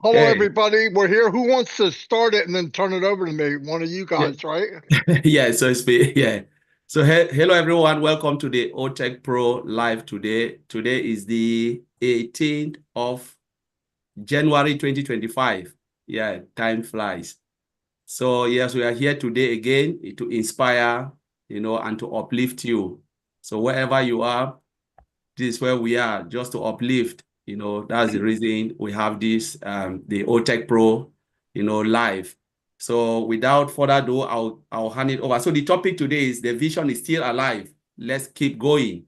Hello, Hey, everybody. We're here. Who wants to start it and then turn it over to me? One of you yeah, guys, right? yeah. So it's me. Yeah. So hello everyone. Welcome to the Otech Pro Live today. Today is the 18th of January 2025. Yeah, time flies. So yes, we are here today again to inspire, and to uplift you. So wherever you are, this is where we are, just to uplift. That's the reason we have this the Otech Pro, live. So without further ado, I'll hand it over. So the topic today is the vision is still alive. Let's keep going.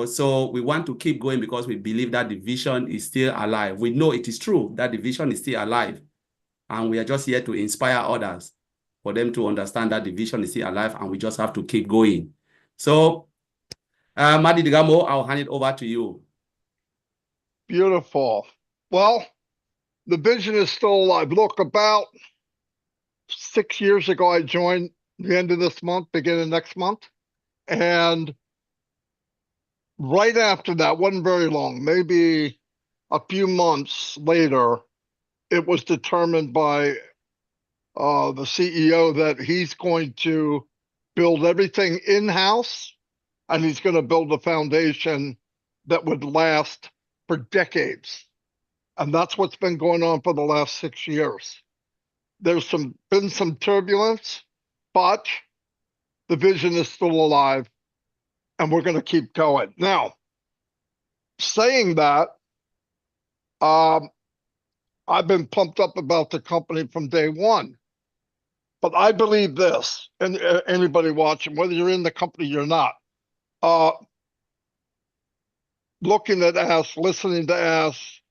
So we want to keep going because we believe that the vision is still alive. We know it is true that the vision is still alive, and we are just here to inspire others for them to understand that the vision is still alive, and we just have to keep going. So, Madi Digamo, I'll hand it over to you. Beautiful. Well, the vision is still alive. Look, about 6 years ago, I joined the end of this month, beginning next month. And right after that, wasn't very long, maybe a few months later, it was determined by the CEO that he's going to build everything in-house and he's going to build a foundation that would last for decades. And that's what's been going on for the last 6 years. There's been some turbulence, but the vision is still alive and we're going to keep going. Now, saying that, um, I've been pumped up about the company from day one. But I believe this, and anybody watching, whether you're in the company or not, uh, looking at us, listening to us,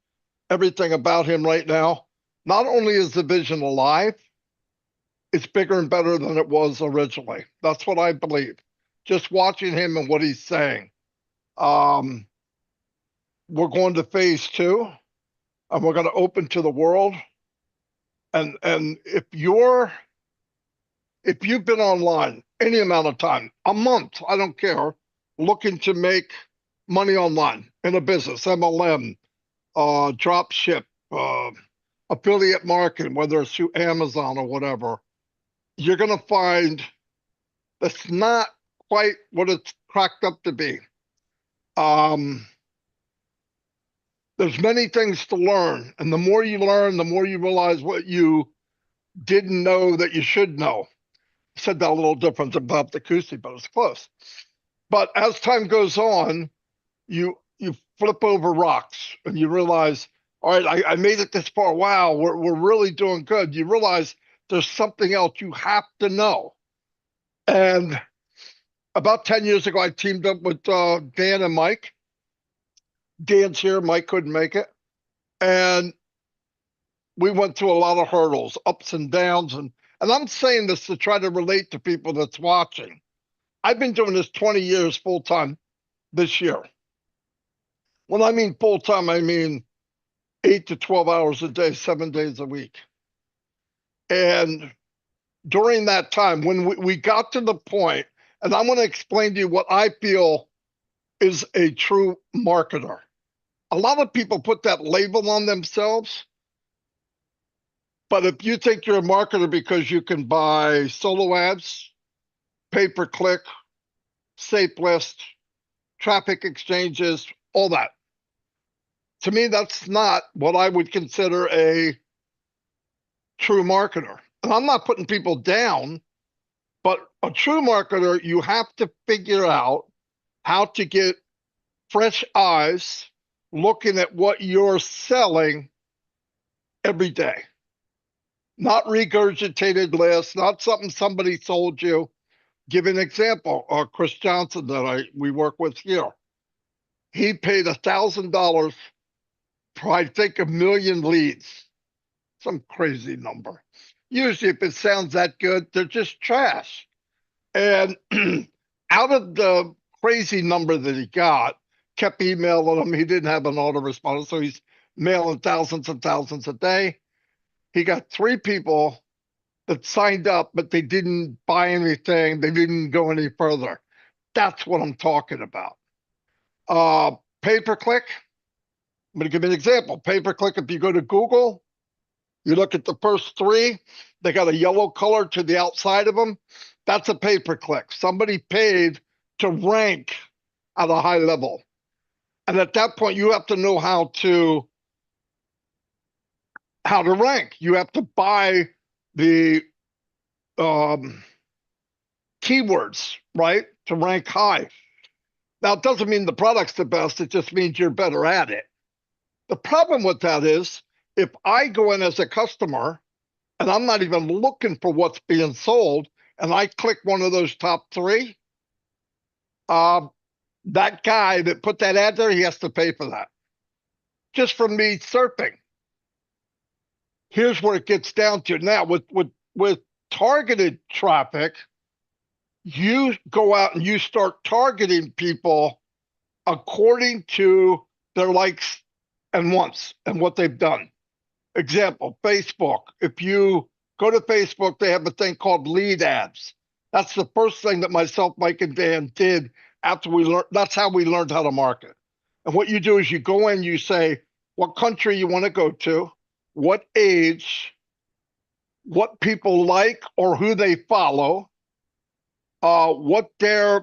everything about him right now, not only is the vision alive, it's bigger and better than it was originally. That's what I believe. Just watching him and what he's saying. Um, we're going to phase two, and we're going to open to the world. And if you've been online any amount of time, a month, I don't care, looking to make money online in a business, MLM, drop ship, affiliate marketing, whether it's through Amazon or whatever, you're going to find that's not quite what it's cracked up to be. Um, there's many things to learn, and the more you learn, the more you realize what you didn't know that you should know. I said that a little different than Bob the Cousy, but it's close. But as time goes on, you flip over rocks and you realize, all right, I made it this far. Wow, we're really doing good. You realize there's something else you have to know. And about 10 years ago, I teamed up with Dan and Mike. Dan's here, Mike couldn't make it. And we went through a lot of hurdles, ups and downs. And I'm saying this to try to relate to people that's watching. I've been doing this 20 years full time this year. When I mean full time, I mean 8 to 12 hours a day, 7 days a week. And during that time, when we got to the point, and I'm going to explain to you what I feel is a true marketer. A lot of people put that label on themselves, but if you think you're a marketer because you can buy solo ads, pay per click, safe list, traffic exchanges, all that, to me, that's not what I would consider a true marketer. And I'm not putting people down, but a true marketer, you have to figure out how to get fresh eyes looking at what you're selling every day. Not regurgitated lists, not something somebody sold you. Give an example. Chris Johnson that we work with here. He paid $1,000 for I think 1 million leads. Some crazy number. Usually, if it sounds that good, they're just trash. And out of the crazy number that he got, kept emailing him. He didn't have an autoresponder, so he's mailing thousands and thousands a day. He got three people that signed up, but they didn't buy anything. They didn't go any further. That's what I'm talking about. Pay per click, I'm going to give you an example. Pay-per-click, if you go to Google, you look at the first three, they got a yellow color to the outside of them. That's a pay-per-click. Somebody paid to rank at a high level. And at that point, you have to know how to rank. You have to buy the keywords, right, to rank high. Now, it doesn't mean the product's the best. It just means you're better at it. The problem with that is if I go in as a customer and I'm not even looking for what's being sold and I click one of those top three, that guy that put that ad there, he has to pay for that. Just from me surfing. Here's where it gets down to. Now, with targeted traffic, you go out and you start targeting people according to their likes and wants and what they've done. Example, Facebook. If you go to Facebook, they have a thing called lead ads. That's the first thing that myself, Mike, and Dan did after we learned. That's how we learned how to market. And what you do is you go in, you say what country you want to go to, what age, what people like or who they follow, what their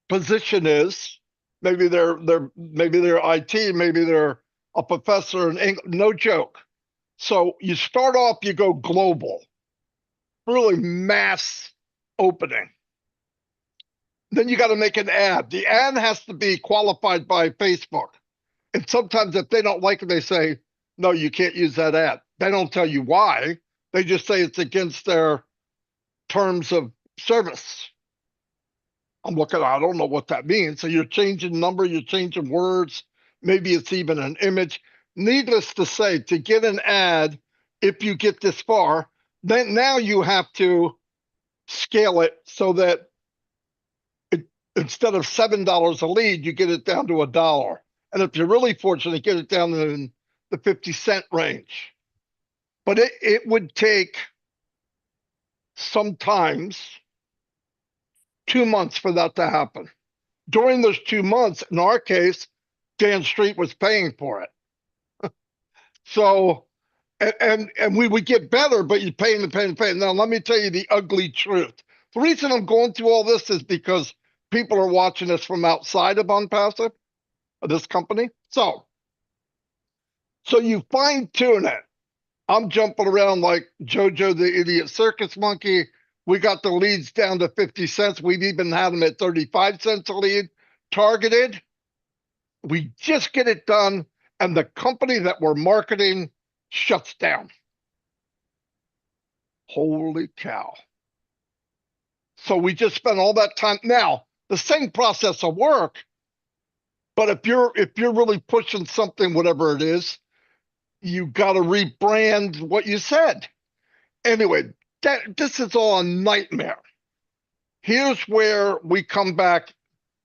position is. Maybe they're IT, maybe they're a professor in English. No joke. So you start off, you go global, really mass opening. Then you got to make an ad. The ad has to be qualified by Facebook. And sometimes if they don't like it, they say, no, you can't use that ad. They don't tell you why. They just say it's against their terms of service. I'm looking, I don't know what that means. So you're changing number, you're changing words. Maybe it's even an image. Needless to say, to get an ad, if you get this far, then now you have to scale it so that instead of $7 a lead, you get it down to $1. And if you're really fortunate, get it down in the 50-cent range. But it would take sometimes 2 months for that to happen. During those 2 months, in our case, Dan Street was paying for it. So, and we would get better, but you're paying and paying and paying. Now, let me tell you the ugly truth. The reason I'm going through all this is because people are watching us from outside of ONPASSIVE, of this company. So you fine tune it. I'm jumping around like JoJo the Idiot Circus Monkey. We got the leads down to 50 cents. We've even had them at 35 cents a lead, targeted. We just get it done, and the company that we're marketing shuts down. Holy cow. So we just spent all that time. Now, the same process will work, but if you're really pushing something, whatever it is, you got to rebrand what you said. Anyway, this is all a nightmare. Here's where we come back,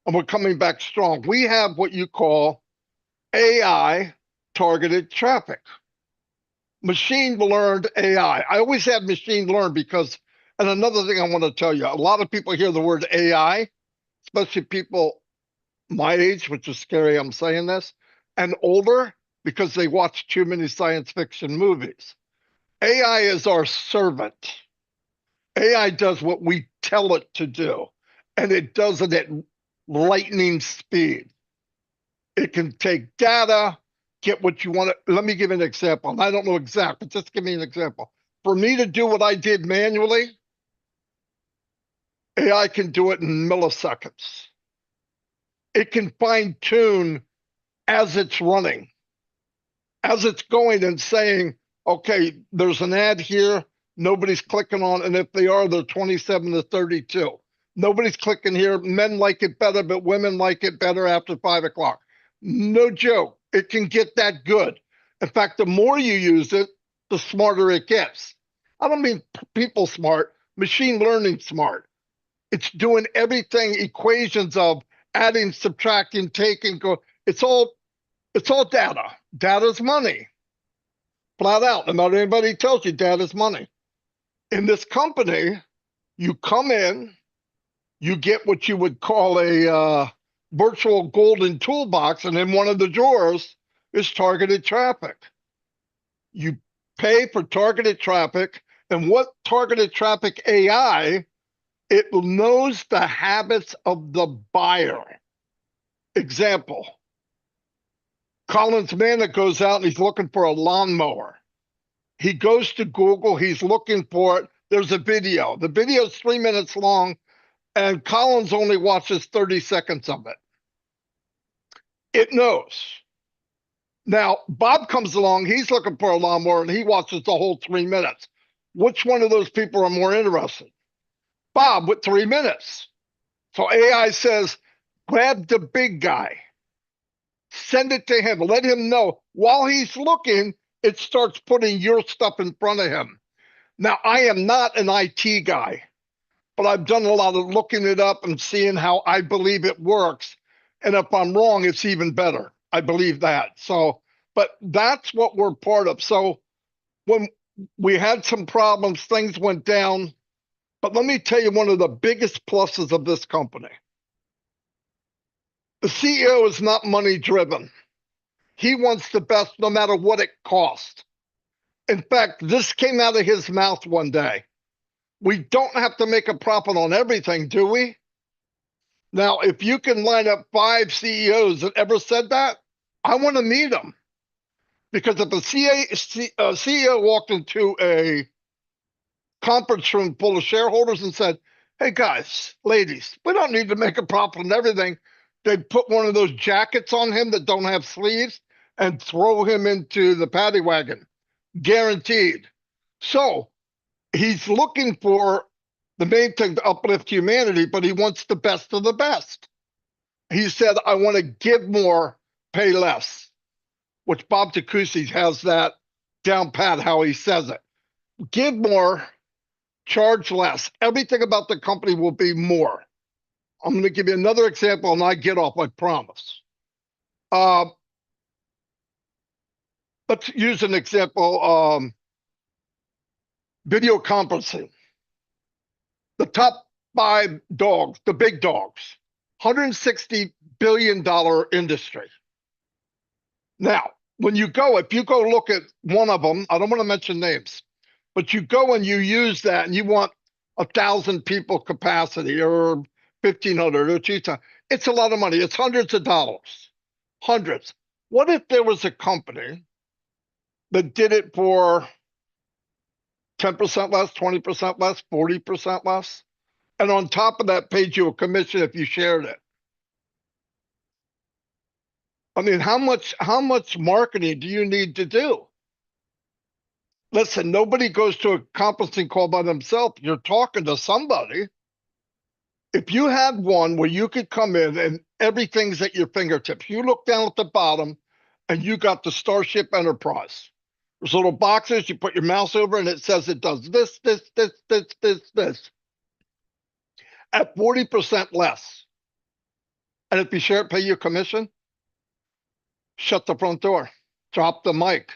and we're coming back strong. We have what you call AI targeted traffic. Machine learned AI. I always have machine learned because, and another thing I want to tell you, a lot of people hear the word AI, especially people my age, which is scary, I'm saying this, and older, because they watch too many science fiction movies. AI is our servant. AI does what we tell it to do, and it does it at lightning speed. It can take data, get what you want. Let me give you an example. And I don't know exact, but just give me an example. For me to do what I did manually, AI can do it in milliseconds. It can fine tune as it's running, as it's going and saying, okay, there's an ad here, nobody's clicking on, and if they are, they're 27 to 32. Nobody's clicking here. Men like it better, but women like it better after 5 o'clock. No joke. It can get that good. In fact, the more you use it, the smarter it gets. I don't mean people smart, machine learning smart. It's doing everything, equations of adding, subtracting, taking, go. It's all data. Data's money. Flat out. No matter anybody tells you, data's money. In this company, you come in, you get what you would call a virtual golden toolbox, and in one of the drawers, is targeted traffic. You pay for targeted traffic, and what targeted traffic AI, it knows the habits of the buyer. Example, Colin's man that goes out and he's looking for a lawnmower. He goes to Google, he's looking for it. There's a video. The video is 3 minutes long, and Collins only watches 30 seconds of it. It knows. Now, Bob comes along, he's looking for a lawnmower, and he watches the whole 3 minutes. Which one of those people are more interested? Bob with 3 minutes. So AI says, grab the big guy, send it to him, let him know. While he's looking, it starts putting your stuff in front of him. Now, I am not an IT guy, but I've done a lot of looking it up and seeing how I believe it works. And if I'm wrong, it's even better. I believe that. So, but that's what we're part of. So when we had some problems, things went down. But let me tell you one of the biggest pluses of this company. The CEO is not money driven. He wants the best no matter what it costs. In fact, this came out of his mouth one day. We don't have to make a profit on everything, do we? Now, if you can line up 5 CEOs that ever said that, I want to meet them. Because if a CEO walked into a conference room full of shareholders and said, hey guys, ladies, we don't need to make a profit on everything, they'd put one of those jackets on him that don't have sleeves and throw him into the paddy wagon. Guaranteed. So he's looking for the main thing to uplift humanity, but he wants the best of the best. He said, I want to give more, pay less, which Bob Takusi has that down pat how he says it. Give more, charge less. Everything about the company will be more. I'm going to give you another example and I get off, I promise. Let's use an example, video conferencing. The top 5 dogs, the big dogs, $160 billion industry. Now, when you go, if you go look at one of them, I don't want to mention names, but you go and you use that and you want 1,000 people capacity or 1,500 or 2,000, it's a lot of money. It's hundreds of dollars, hundreds. What if there was a company that did it for 10% less, 20% less, 40% less? And on top of that, paid you a commission if you shared it. I mean, how much marketing do you need to do? Listen, nobody goes to a conferencing call by themselves. You're talking to somebody. If you had one where you could come in and everything's at your fingertips, you look down at the bottom and you got the Starship Enterprise. There's little boxes, you put your mouse over and it says it does this, this. At 40% less. And if you share it, pay you a commission, shut the front door, drop the mic.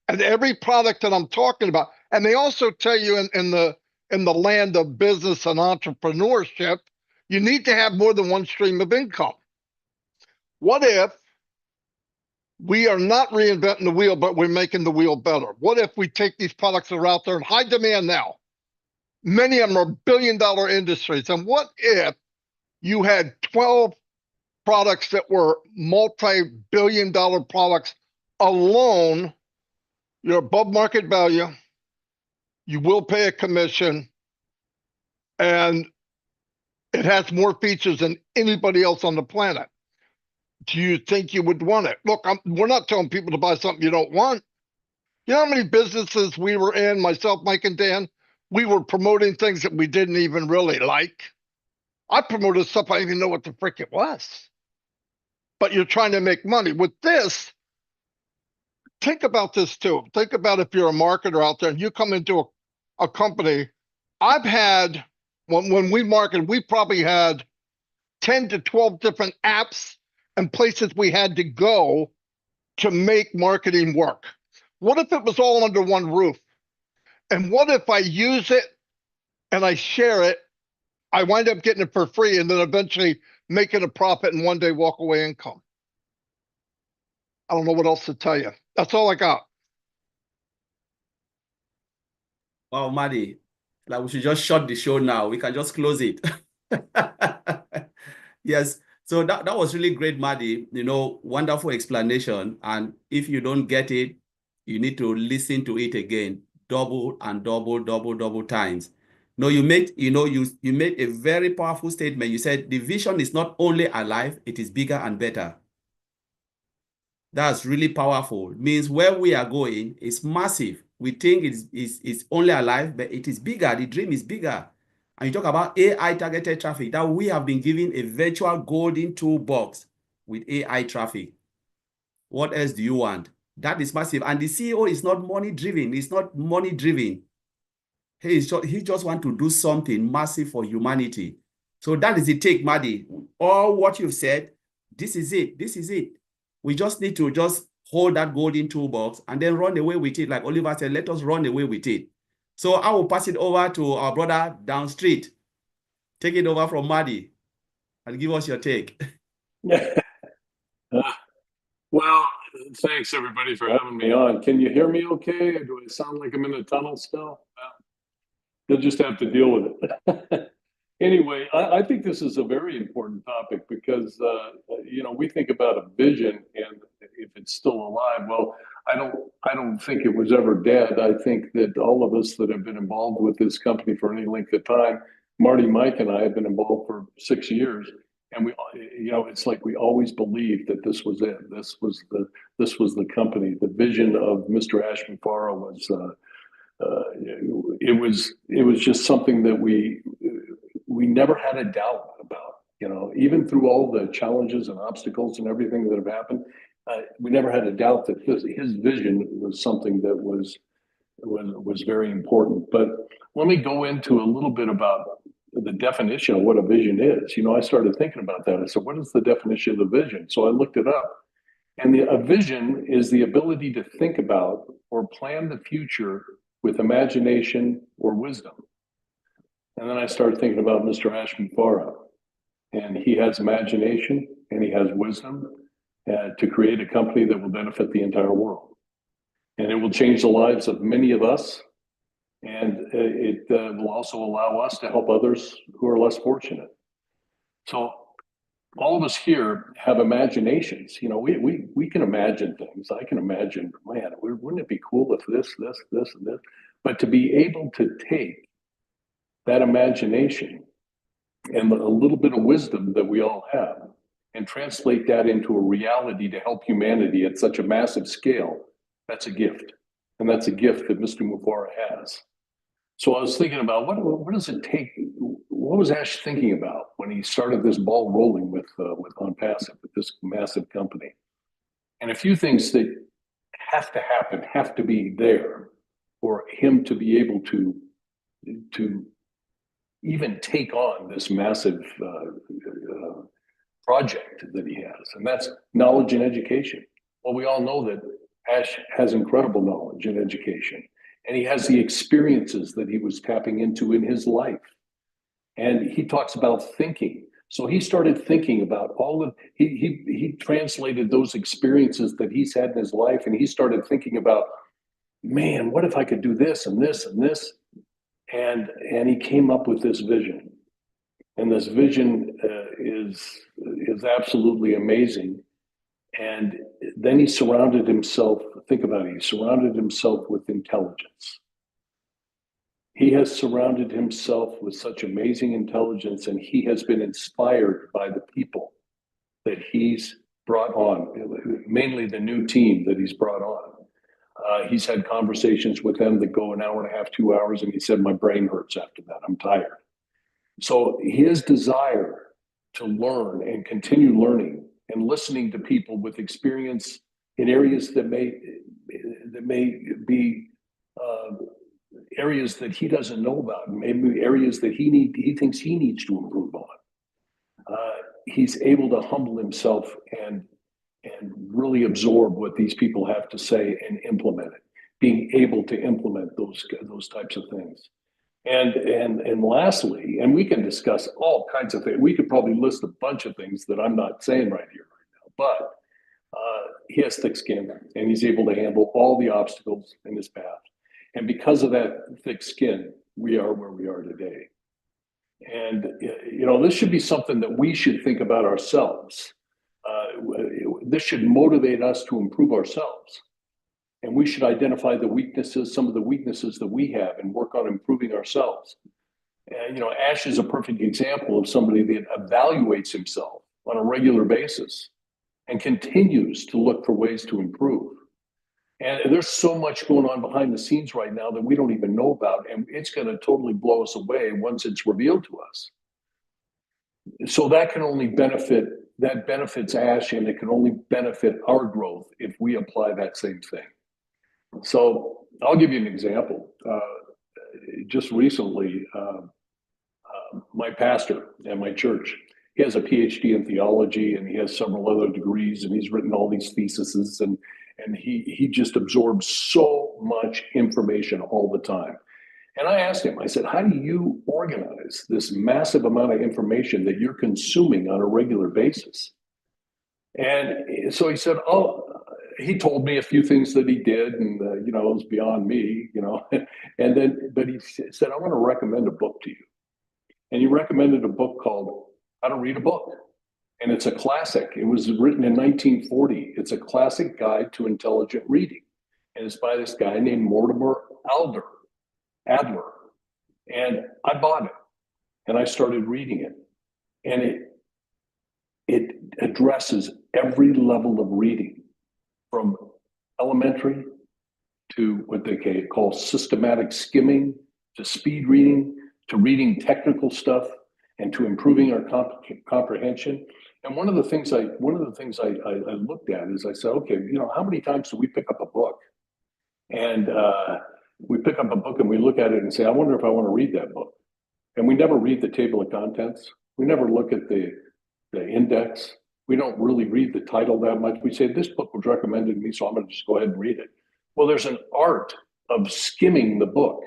And every product that I'm talking about, and they also tell you in the land of business and entrepreneurship, you need to have more than one stream of income. What if we are not reinventing the wheel, but we're making the wheel better? What if we take these products that are out there in high demand now? Many of them are billion-dollar industries. And what if you had 12 products that were multi-billion-dollar products alone? You're above market value. You will pay a commission. And it has more features than anybody else on the planet. Do you think you would want it? Look, we're not telling people to buy something you don't want. You know how many businesses we were in, myself, Mike, and Dan? We were promoting things that we didn't even really like. I promoted stuff I didn't even know what the frick it was. But you're trying to make money. With this, think about this too. Think about if you're a marketer out there and you come into a company. I've had, when we marketed, we probably had 10 to 12 different apps and places we had to go to make marketing work. What if it was all under one roof? And what if I use it and I share it, I wind up getting it for free and then eventually making a profit and one day walk away income? I don't know what else to tell you. That's all I got. Wow, Maddie, like we should just shut the show now. We can just close it. Yes. So that was really great, Maddie. Wonderful explanation. And if you don't get it, you need to listen to it again, double and double times. No, you made a very powerful statement. You said the vision is not only alive, it is bigger and better. That's really powerful. It means where we are going is massive. We think it's only alive, but it is bigger. The dream is bigger. And you talk about AI targeted traffic, that we have been given a virtual golden toolbox with AI traffic. What else do you want? That is massive. And the CEO is not money driven. It's not money driven. He just want to do something massive for humanity. So that is the take, Maddie. All what you've said, this is it. This is it. We just need to just hold that golden toolbox and then run away with it. Like Oliver said, let us run away with it. So I will pass it over to our brother down street. Take it over from Maddie and give us your take. Well, thanks everybody for having me on. Can you hear me okay? Or do I sound like I'm in a tunnel still? You'll just have to deal with it. Anyway, I think this is a very important topic because, we think about a vision and if it's still alive. Well, I don't think it was ever dead. I think that all of us that have been involved with this company for any length of time, Marty, Mike, and I have been involved for 6 years. And it's like we always believed that this was it. This was the company. The vision of Mr. Ashman Farah was, it was just something that we never had a doubt about. Even through all the challenges and obstacles and everything that have happened, we never had a doubt that his vision was something that was very important. But let me go into a little bit about the definition of what a vision is. I started thinking about that. I said, what is the definition of the vision? So I looked it up. And a vision is the ability to think about or plan the future with imagination or wisdom. And then I started thinking about Mr. Ashman Farah. And he has imagination and he has wisdom to create a company that will benefit the entire world. And it will change the lives of many of us. And it will also allow us to help others who are less fortunate. So all of us here have imaginations. We can imagine things. I can imagine, man, wouldn't it be cool if this, and this? But to be able to take that imagination and a little bit of wisdom that we all have and translate that into a reality to help humanity at such a massive scale, that's a gift. And that's a gift that Mr. Mufareh has. So I was thinking about what does it take? What was Ash thinking about when he started this ball rolling with ONPASSIVE, with this massive company? And a few things that have to happen, have to be there for him to be able to even take on this massive project that he has, and that's knowledge and education. Well, we all know that Ash has incredible knowledge and education, and he has the experiences that he was tapping into in his life. And he talks about thinking. So he started thinking about he translated those experiences that he's had in his life, and he started thinking about, man, what if I could do this and this and this? And he came up with this vision. And this vision is absolutely amazing. And then he surrounded himself, think about it, he surrounded himself with intelligence. He has surrounded himself with such amazing intelligence, and he has been inspired by the people that he's brought on, mainly the new team that he's brought on. He's had conversations with them that go an hour and a half, 2 hours, and he said, my brain hurts after that, I'm tired. So his desire to learn and continue learning and listening to people with experience in areas that may be areas that he doesn't know about, maybe areas that he thinks he needs to improve on. He's able to humble himself and really absorb what these people have to say and implement it, being able to implement those types of things. And lastly, and we can discuss all kinds of things. We could probably list a bunch of things that I'm not saying right here, right now. But he has thick skin, and he's able to handle all the obstacles in his path. And because of that thick skin, we are where we are today. And, you know, this should be something that we should think about ourselves. This should motivate us to improve ourselves. And we should identify the weaknesses, some of the weaknesses that we have, and work on improving ourselves. And, you know, Ash is a perfect example of somebody that evaluates himself on a regular basis and continues to look for ways to improve. And there's so much going on behind the scenes right now that we don't even know about, and it's going to totally blow us away once it's revealed to us. So that can only that benefits Ash, and it can only benefit our growth if we apply that same thing. So I'll give you an example. Just recently, my pastor at my church, he has a PhD in theology, and he has several other degrees, and he's written all these theses, and he just absorbs so much information all the time. And I asked him, I said, how do you organize this massive amount of information that you're consuming on a regular basis? And so he said, oh, he told me a few things that he did, and you know, it was beyond me, you know. And then, but he said, I want to recommend a book to you. And he recommended a book called How to Read a Book. And it's a classic. It was written in 1940. It's a classic guide to intelligent reading. And it's by this guy named Mortimer Adler. And I bought it, and I started reading it. And it addresses every level of reading, from elementary to what they call systematic skimming, to speed reading, to reading technical stuff, and to improving our comprehension. And one of the things I looked at is I said, okay, you know, how many times do we pick up a book? And we pick up a book and we look at it and say, I wonder if I want to read that book. And we never read the table of contents. We never look at the index. We don't really read the title that much. We say, this book was recommended to me, so I'm going to just go ahead and read it. Well, there's an art of skimming the book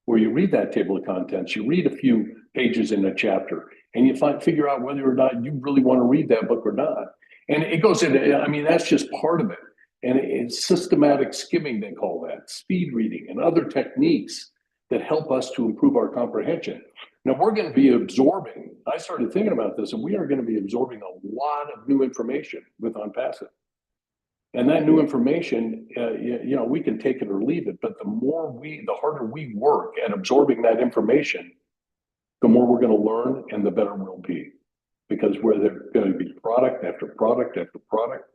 where you read that table of contents, you read a few pages in a chapter, and you figure out whether or not you really want to read that book or not. And it goes into, I mean, that's just part of it. And it's systematic skimming, they call that, speed reading, and other techniques that help us to improve our comprehension. Now, we're going to be absorbing, I started thinking about this, and we are going to be absorbing a lot of new information with ONPASSIVE. And that new information, you know, we can take it or leave it, but the harder we work at absorbing that information, the more we're going to learn and the better we'll be. Because we're going to be product after product after product,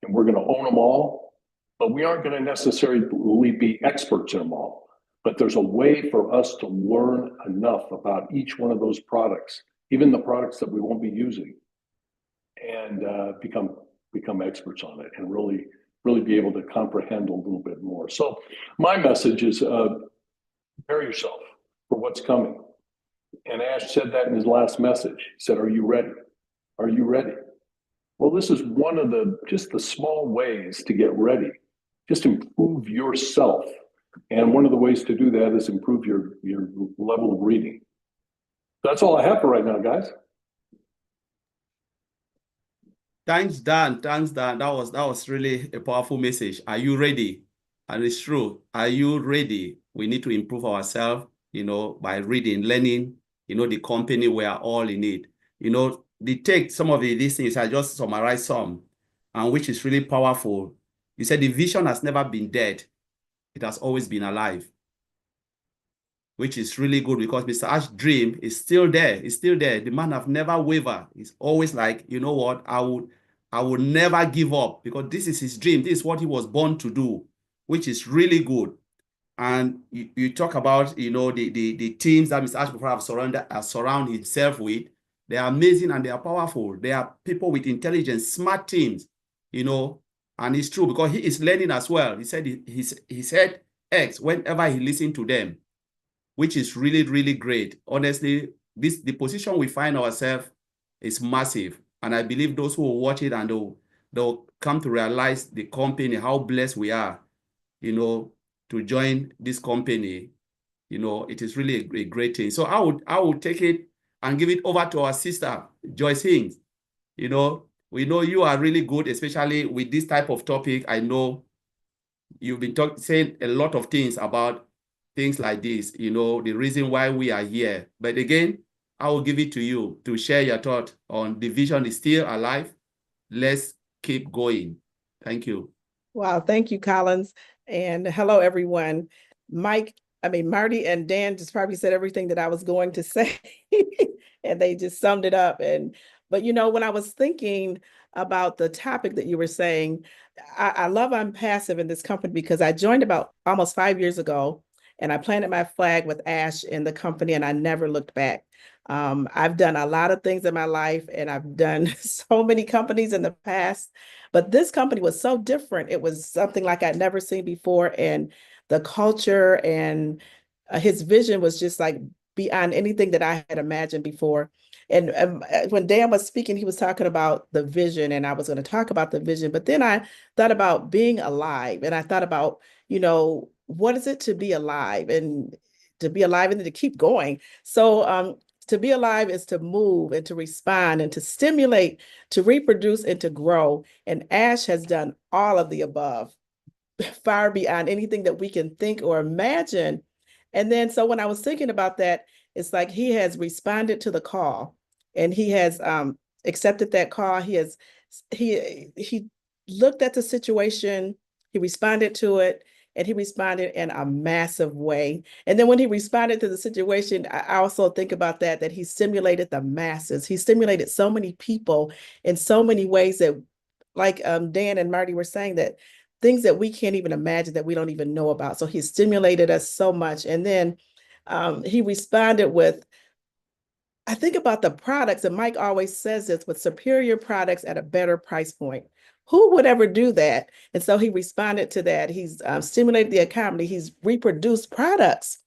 and we're going to own them all, but we aren't going to necessarily be experts in them all. But there's a way for us to learn enough about each one of those products, even the products that we won't be using, and become experts on it and really be able to comprehend a little bit more. So my message is prepare yourself for what's coming. And Ash said that in his last message. He said, are you ready? Are you ready? Well, this is one of just the small ways to get ready. Just improve yourself. And one of the ways to do that is improve your level of reading. That's all I have for right now, guys. Thanks, Dan. Thanks, Dan. That was really a powerful message. Are you ready? And it's true. Are you ready? We need to improve ourselves, you know, by reading, learning, you know, the company, we are all in it. You know, some of these things, I just summarized some, and which is really powerful. You said the vision has never been dead. It has always been alive, which is really good, because Mr. Ash's dream is still there. It's still there. The man have never wavered. He's always like, you know what, I would never give up, because this is his dream. This is what he was born to do, which is really good. And you talk about, you know, the teams that Mr. Ash have surrounded himself with. They are amazing and they are powerful. They are people with intelligence, smart teams, you know. And it's true, because he is learning as well. He said he said X whenever he listened to them, which is really, really great. Honestly, the position we find ourselves is massive. And I believe those who will watch it and they'll come to realize the company, how blessed we are, you know, to join this company. You know, it is really a great thing. So I would take it and give it over to our sister, Joyce Hings. You know, We know you are really good, especially with this type of topic. I know you've been saying a lot of things about things like this, you know, the reason why we are here. But again, I will give it to you to share your thought on the vision is still alive. Let's keep going. Thank you. Wow, thank you, Collins. And hello, everyone. Marty and Dan just probably said everything that I was going to say, and they just summed it up. But you know, when I was thinking about the topic that you were saying, I love ONPASSIVE in this company because I joined about almost 5 years ago, and I planted my flag with Ash in the company, and I never looked back. I've done a lot of things in my life, and I've done so many companies in the past, but this company was so different. It was something like I'd never seen before, and the culture and his vision was just like beyond anything that I had imagined before. And when Dan was speaking, he was talking about the vision, and I was going to talk about the vision, but then I thought about being alive, and I thought about, you know, what is it to be alive, and to be alive and to keep going. So to be alive is to move and to respond and to stimulate, to reproduce and to grow. And Ash has done all of the above, far beyond anything that we can think or imagine. And then, so when I was thinking about that, it's like he has responded to the call, and he has accepted that call. He looked at the situation, he responded to it, and he responded in a massive way. And then when he responded to the situation, I also think about that he stimulated the masses. He stimulated so many people in so many ways that, like Dan and Marty were saying, that things that we can't even imagine, that we don't even know about. So he stimulated us so much. And then he responded with, I think about the products, and Mike always says this, with superior products at a better price point. Who would ever do that? And so he responded to that. He's stimulated the economy. He's reproduced products.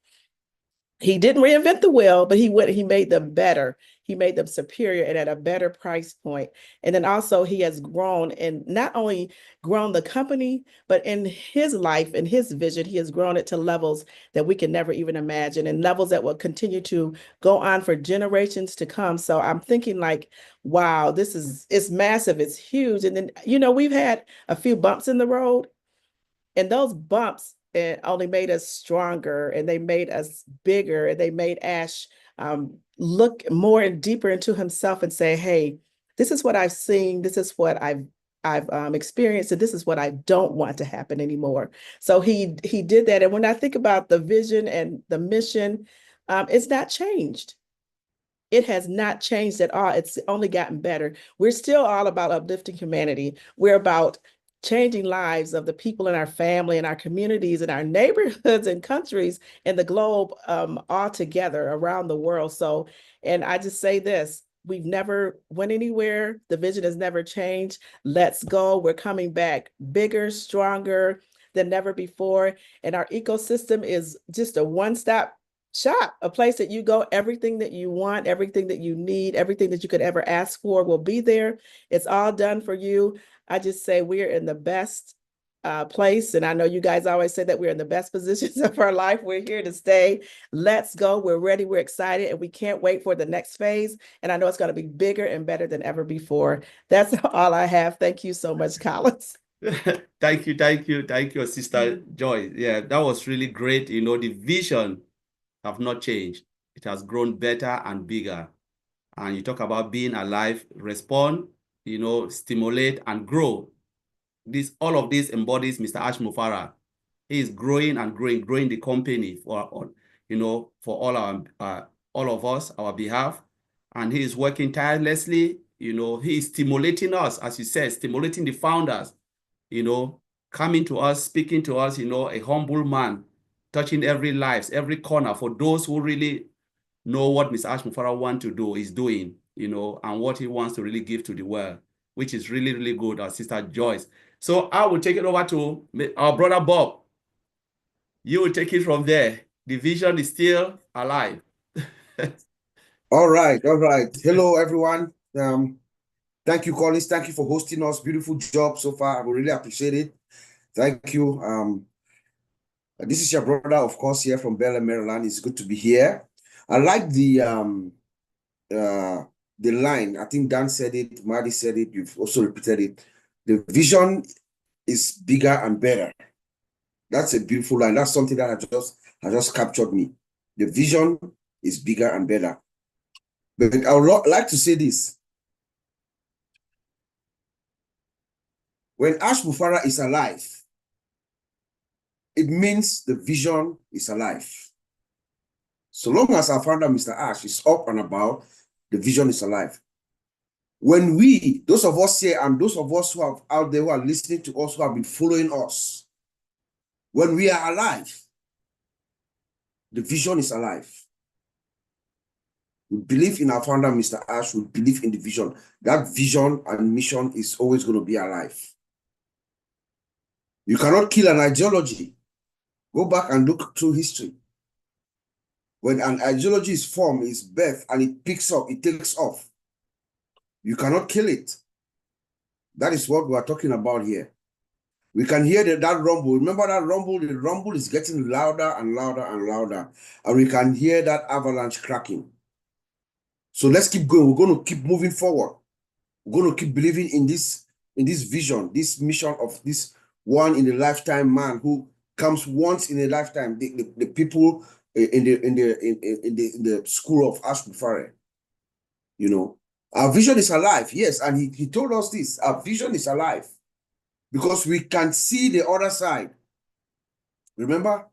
He didn't reinvent the wheel, but he made them better. He made them superior and at a better price point. And then also he has grown, and not only grown the company, but in his life and his vision, he has grown it to levels that we can never even imagine, and levels that will continue to go on for generations to come. So I'm thinking like, wow, it's massive, it's huge. And then, you know, we've had a few bumps in the road, and those bumps only made us stronger, and they made us bigger, and they made Ash look more and deeper into himself and say, hey, this is what I've seen, this is what I've experienced, and this is what I don't want to happen anymore. So he did that. And when I think about the vision and the mission, it's not changed. It has not changed at all. It's only gotten better. We're still all about uplifting humanity. We're about changing lives of the people in our family and our communities and our neighborhoods and countries and the globe all together around the world. So, and I just say this, we've never went anywhere. The vision has never changed. Let's go. We're coming back bigger, stronger than never before. And our ecosystem is just a one-stop shop, a place that you go, everything that you want, everything that you need, everything that you could ever ask for will be there. It's all done for you. I just say we're in the best place. And I know you guys always say that we're in the best positions of our life. We're here to stay. Let's go. We're ready. We're excited. And we can't wait for the next phase. And I know it's going to be bigger and better than ever before. That's all I have. Thank you so much, Collins. Thank you, Sister Joy. Yeah, that was really great. You know, the vision have not changed. It has grown better and bigger. And you talk about being alive, respond, you know, stimulate and grow. All of this embodies Mr. Ash Mufarah. He is growing and growing the company for, you know, for all of us, our behalf. And he is working tirelessly. You know, he is stimulating us, as you said, stimulating the founders, you know, coming to us, speaking to us, you know, a humble man, touching every life, every corner for those who really know what Mr. Ash Mufarah wants to do, is doing, you know, and what he wants to really give to the world, which is really, really good, our Sister Joyce. So I will take it over to our brother Bob. You will take it from there. The vision is still alive. All right. Hello, everyone. Thank you, Collins. Thank you for hosting us. Beautiful job so far. I really appreciate it. Thank you. This is your brother, of course, here from Bel Air, Maryland. It's good to be here. I like the the line. I think Dan said it, Marty said it, you've also repeated it. The vision is bigger and better. That's a beautiful line. That's something that has just captured me. The vision is bigger and better. But I would like to say this. When Ash Mufara is alive, it means the vision is alive. So long as our founder, Mr. Ash, is up and about, the vision is alive. When we, those of us here and those of us who are out there who are listening to us, who have been following us, when we are alive, the vision is alive. We believe in our founder, Mr. Ash. We believe in the vision. That vision and mission is always going to be alive. You cannot kill an ideology. Go back and look through history. When an ideology is formed, is birthed, and it picks up, it takes off. You cannot kill it. That is what we are talking about here. We can hear that rumble. Remember that rumble? The rumble is getting louder and louder and louder. And we can hear that avalanche cracking. So let's keep going. We're going to keep moving forward. We're going to keep believing in this vision, this mission of this one in a lifetime man who comes once in a lifetime. The people in the school of Ash Mufara. You know, our vision is alive. Yes, and he told us this. Our vision is alive because we can see the other side. Remember,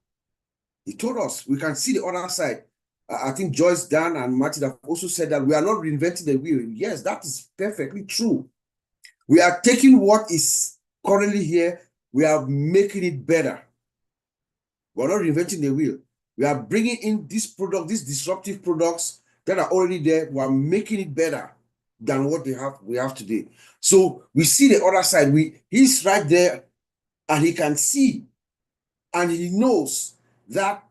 he told us we can see the other side. I think Joyce, Dan, and Martin have also said that we are not reinventing the wheel. Yes, that is perfectly true. We are taking what is currently here, we are making it better. We're not reinventing the wheel. We are bringing in this product, these disruptive products that are already there. We are making it better than what we have today. So we see the other side. He's right there, and he can see, and he knows that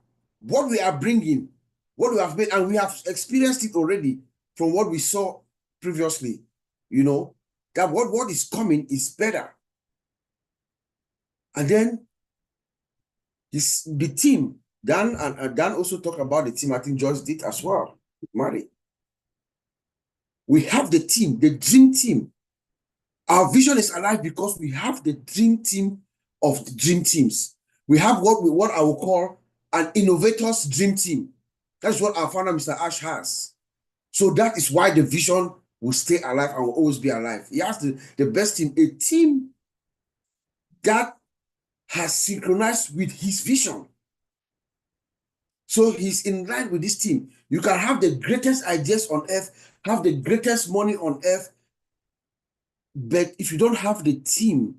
what we are bringing, what we have made, and we have experienced it already from what we saw previously, you know, that what is coming is better. And then the team, Dan and Dan also talked about the team. I think Joyce did as well, Mary. We have the team, the dream team. Our vision is alive because we have the dream team of the dream teams. We have what I will call an innovator's dream team. That's what our founder, Mr. Ash, has. So that is why the vision will stay alive and will always be alive. He has the best team, a team that has synchronized with his vision. So he's in line with this team. You can have the greatest ideas on earth, have the greatest money on earth, but if you don't have the team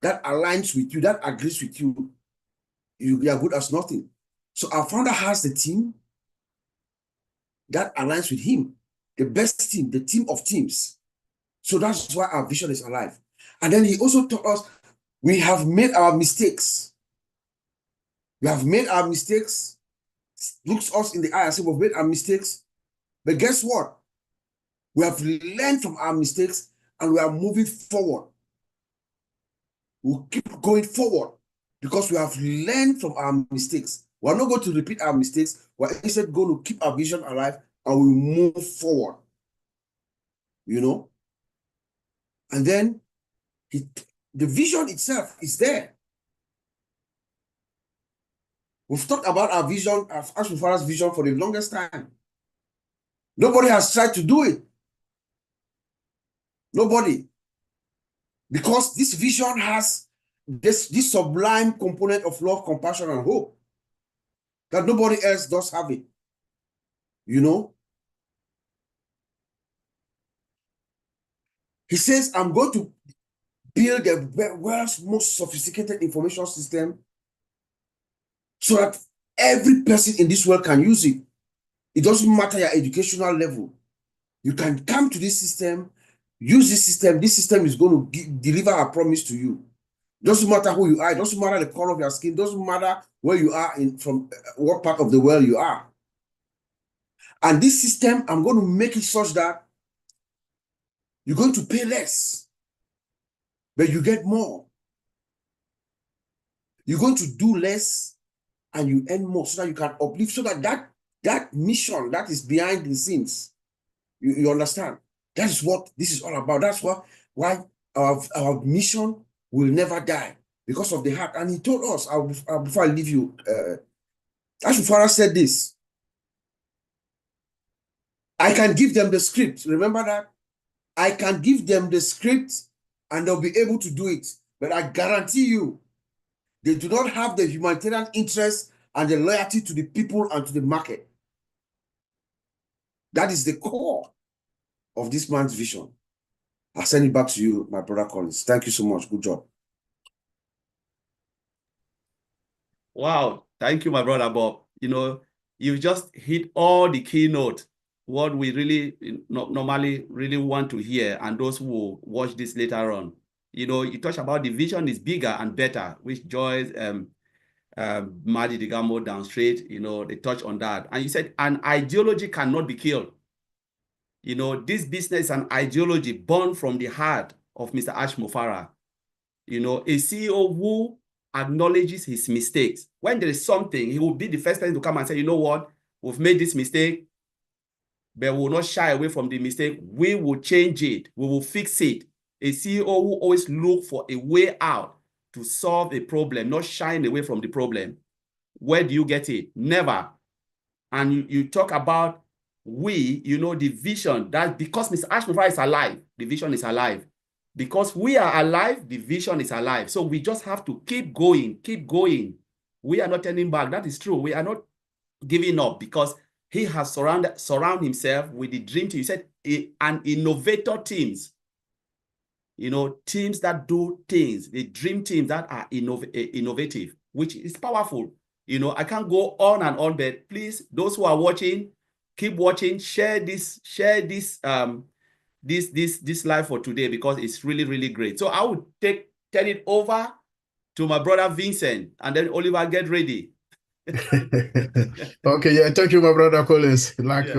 that aligns with you, that agrees with you, you are good as nothing. So our founder has the team that aligns with him, the best team, the team of teams. So that's why our vision is alive. And then he also taught us we have made our mistakes. We have made our mistakes. Looks us in the eye and says we've made our mistakes. But guess what? We have learned from our mistakes and we are moving forward. We'll keep going forward because we have learned from our mistakes. We're not going to repeat our mistakes. We're instead going to keep our vision alive and we move forward. You know? And then the vision itself is there. We've talked about our vision, Ash Mufara's vision for the longest time. Nobody has tried to do it. Nobody. Because this vision has this sublime component of love, compassion, and hope that nobody else does have it. You know? He says, I'm going to build the world's most sophisticated information system so that every person in this world can use it. It doesn't matter your educational level. You can come to this system, use this system. This system is going to deliver a promise to you. Doesn't matter who you are. It doesn't matter the color of your skin. Doesn't matter where you are from what part of the world you are. And this system, I'm going to make it such that you're going to pay less, but you get more. You're going to do less and you earn more so that you can uplift, so that mission that is behind the scenes, You understand? That is what this is all about. That's why our mission will never die because of the heart. And he told us, before I leave you, Ashufara said this. I can give them the script. Remember that? I can give them the script and they'll be able to do it. But I guarantee you, they do not have the humanitarian interest and the loyalty to the people and to the market. That is the core of this man's vision. I'll send it back to you, my brother Collins. Thank you so much. Good job. Wow. Thank you, my brother Bob. You know, you just hit all the keynote, what we really normally really want to hear, and those who will watch this later on. You know, you touch about the vision is bigger and better, which Joyce, Madi Digamo down straight, you know, they touch on that. And you said an ideology cannot be killed. You know, this business is an ideology born from the heart of Mr. Ash Mofara. You know, a CEO who acknowledges his mistakes. When there is something, he will be the first person to come and say, you know what, we've made this mistake, but we will not shy away from the mistake. We will change it. We will fix it. A CEO who always look for a way out to solve a problem, not shying away from the problem. Where do you get it? Never. And you talk about you know, the vision, that because Mr. Ash Mofara is alive, the vision is alive. Because we are alive, the vision is alive. So we just have to keep going, keep going. We are not turning back. That is true. We are not giving up because he has surround himself with the dream team. You said an innovator teams. You know, teams that do things, the dream teams that are innovative, which is powerful. You know, I can't go on and on, but please, those who are watching, keep watching, share this live for today because it's really, really great. So I would turn it over to my brother Vincent, and then Oliver, get ready. Okay, yeah, thank you, my brother Collins. Like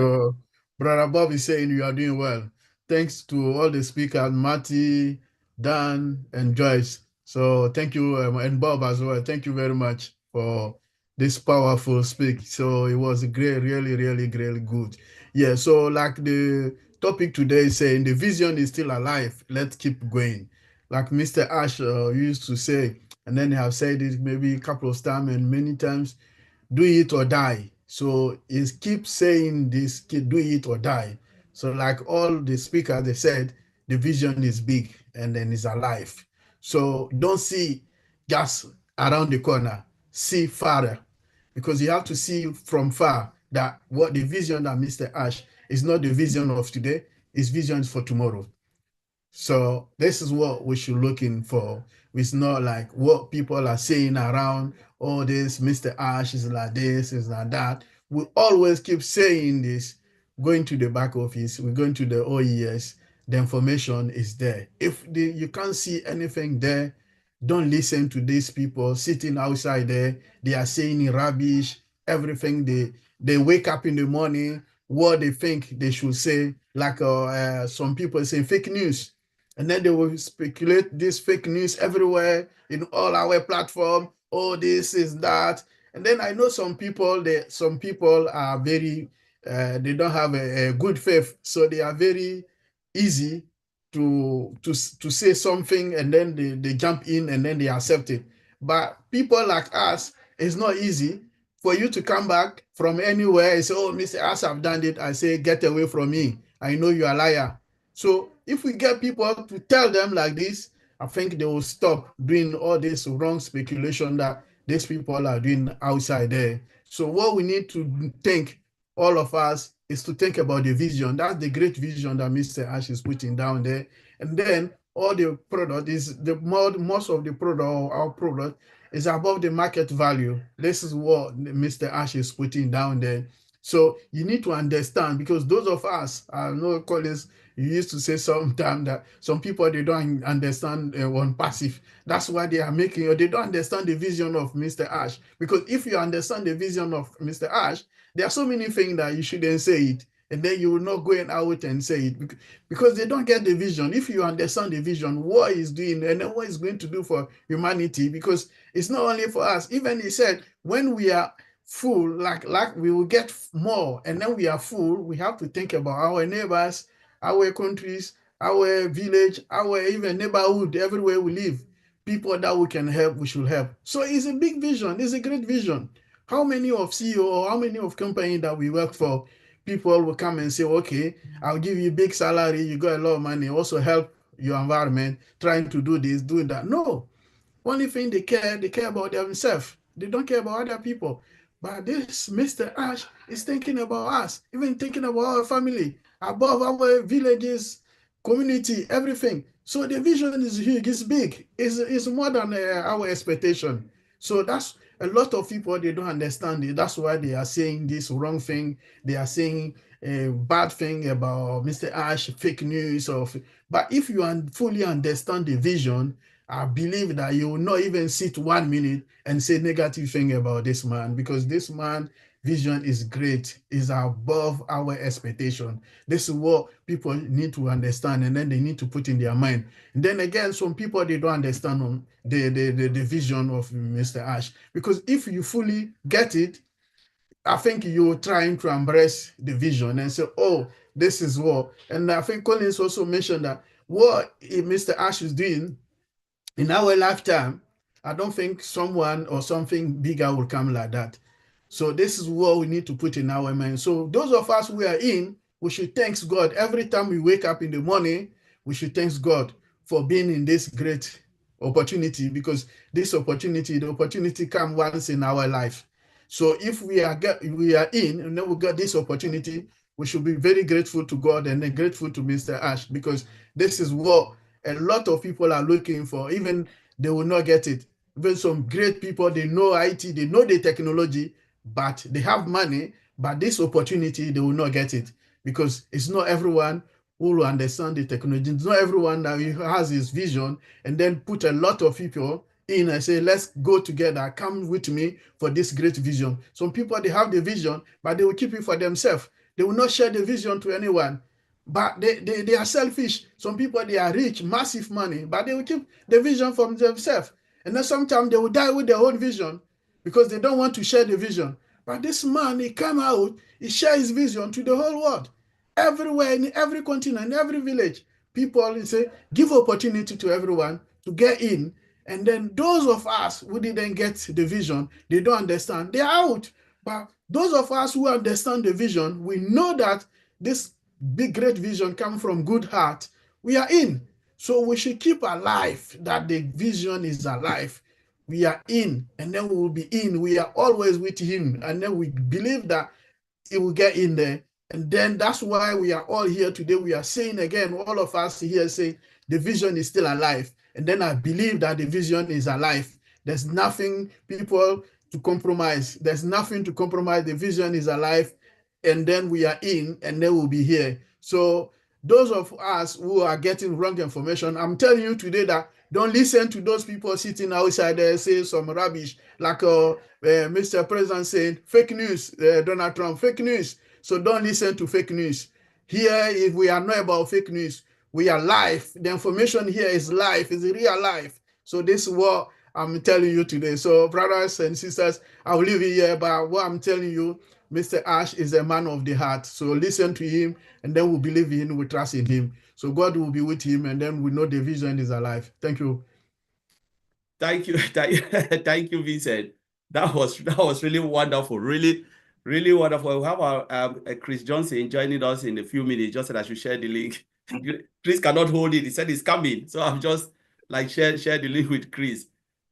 brother Bob is saying, you are doing well. Thanks to all the speakers, Marty, Dan, and Joyce. So thank you, and Bob as well. Thank you very much for this powerful speak. So it was great, really, really, really good. Yeah, so like the topic today is saying the vision is still alive. Let's keep going. Like Mr. Ash used to say, and then I have said it maybe a couple of times and many times, do it or die. So is keep saying this, do it or die. So like all the speakers, they said, the vision is big and then it's alive. So don't see just around the corner, see farther, because you have to see from far that what the vision that Mr. Ash is not the vision of today, it's vision for tomorrow. So this is what we should looking for. It's not like what people are saying around, oh, this Mr. Ash is like this, is like that. We always keep saying this, going to the back office, we're going to the OES, the information is there. If you can't see anything there, don't listen to these people sitting outside there. They are saying rubbish, everything. They wake up in the morning, what they think they should say, like some people say fake news. And then they will speculate this fake news everywhere in all our platform. Oh, this is that. And then I know some people are very, they don't have a good faith. So they are very easy to say something and then they jump in and then they accept it. But people like us, it's not easy for you to come back from anywhere and say, oh, Mr. Ash, I've done it. I say, get away from me. I know you're a liar. So if we get people to tell them like this, I think they will stop doing all this wrong speculation that these people are doing outside there. So what we need to think, all of us, is to think about the vision. That's the great vision that Mr. Ash is putting down there. And then all the product is most of the product, or our product, is above the market value. This is what Mr. Ash is putting down there. So you need to understand, because those of us, I know Collins, you used to say sometimes that some people, they don't understand ONPASSIVE. That's why they are making, or they don't understand the vision of Mr. Ash. Because if you understand the vision of Mr. Ash, there are so many things that you shouldn't say it. And then you will not go out and say it because they don't get the vision. If you understand the vision, what he's doing and then what he's going to do for humanity, because it's not only for us. Even he said, when we are full, like we will get more, and then we are full, we have to think about our neighbors, our countries, our village, our even neighborhood, everywhere we live, people that we can help, we should help. So it's a big vision, it's a great vision. How many of CEO or how many of company that we work for, people will come and say, okay, I'll give you big salary, you got a lot of money, also help your environment, trying to do this, doing that. No, only thing they care about themselves. They don't care about other people. But this Mr. Ash is thinking about us, even thinking about our family, above our villages, community, everything. So the vision is huge, it's big, it's more than our expectation. So that's a lot of people, they don't understand it. That's why they are saying this wrong thing. They are saying a bad thing about Mr. Ash, fake news. But if you fully understand the vision, I believe that you will not even sit 1 minute and say negative thing about this man, because this man vision is great, is above our expectation. This is what people need to understand, and then they need to put in their mind. And then again, some people, they don't understand the vision of Mr. Ash, because if you fully get it, I think you're trying to embrace the vision and say, oh, this is what. And I think Collins also mentioned that what Mr. Ash is doing in our lifetime, I don't think someone or something bigger will come like that. So this is what we need to put in our mind. So those of us who are in, we should thank God. Every time we wake up in the morning, we should thank God for being in this great opportunity, because this opportunity, the opportunity comes once in our life. So if we are in, and then we got this opportunity, we should be very grateful to God and then grateful to Mr. Ash, because this is what a lot of people are looking for. Even they will not get it. Even some great people, they know IT, they know the technology, but they have money, but this opportunity, they will not get it, because it's not everyone who will understand the technology. It's not everyone that has his vision and then put a lot of people in and say, let's go together, come with me for this great vision. Some people, they have the vision, but they will keep it for themselves. They will not share the vision to anyone. But they are selfish. Some people, they are rich, massive money, but they will keep the vision for themselves. And then sometimes they will die with their own vision because they don't want to share the vision. But this man, he come out, he shares his vision to the whole world. Everywhere, in every continent, in every village, people say, give opportunity to everyone to get in. And then those of us who didn't get the vision, they don't understand, they're out. But those of us who understand the vision, we know that this big, great vision comes from good heart. We are in. So we should keep alive that the vision is alive. We are in, and then we will be in. We are always with him. And then we believe that it will get in there. And then that's why we are all here today. We are saying again, all of us here say the vision is still alive. And then I believe that the vision is alive. There's nothing, people, to compromise. There's nothing to compromise. The vision is alive. And then we are in, and then we'll be here. So those of us who are getting wrong information, I'm telling you today that don't listen to those people sitting outside there saying some rubbish, like Mr. President saying fake news, Donald Trump, fake news. So don't listen to fake news. Here, if we are not about fake news, we are live. The information here is live, is real life. So this is what I'm telling you today. So brothers and sisters, I will leave it here, but what I'm telling you, Mr. Ash is a man of the heart. So listen to him, and then we believe in him, we trust in him. So God will be with him, and then we know the vision is alive. Thank you. Thank you. Thank you, Vincent. That was really wonderful. Really, really wonderful. We have our Chris Johnson joining us in a few minutes, just so I should share the link. Chris cannot hold it. He said he's coming. So I'm just like share the link with Chris.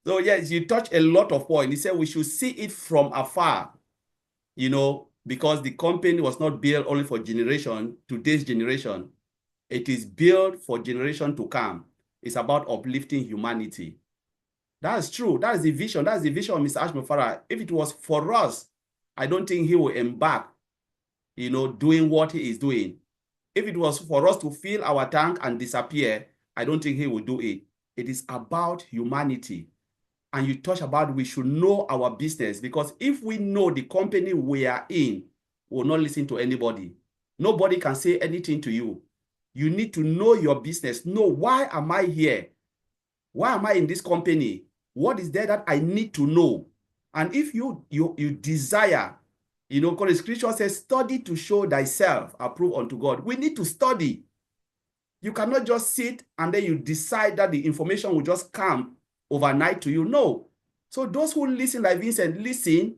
So yes, you touched a lot of points. He said we should see it from afar, you know, because the company was not built only for today's generation. It is built for generation to come. It's about uplifting humanity. That's true. That is the vision. That's the vision of Mr. Ash Mufarah. If it was for us, I don't think he will embark, you know, doing what he is doing. If it was for us to fill our tank and disappear, I don't think he will do it. It is about humanity. And you touch about we should know our business, because if we know the company we are in, we will not listen to anybody. Nobody can say anything to you. You need to know your business. Know, why am I here? Why am I in this company? What is there that I need to know? And if you desire, because the scripture says, study to show thyself approved unto God. We need to study. You cannot just sit and then you decide that the information will just come overnight to you. No. So those who listen like Vincent, listen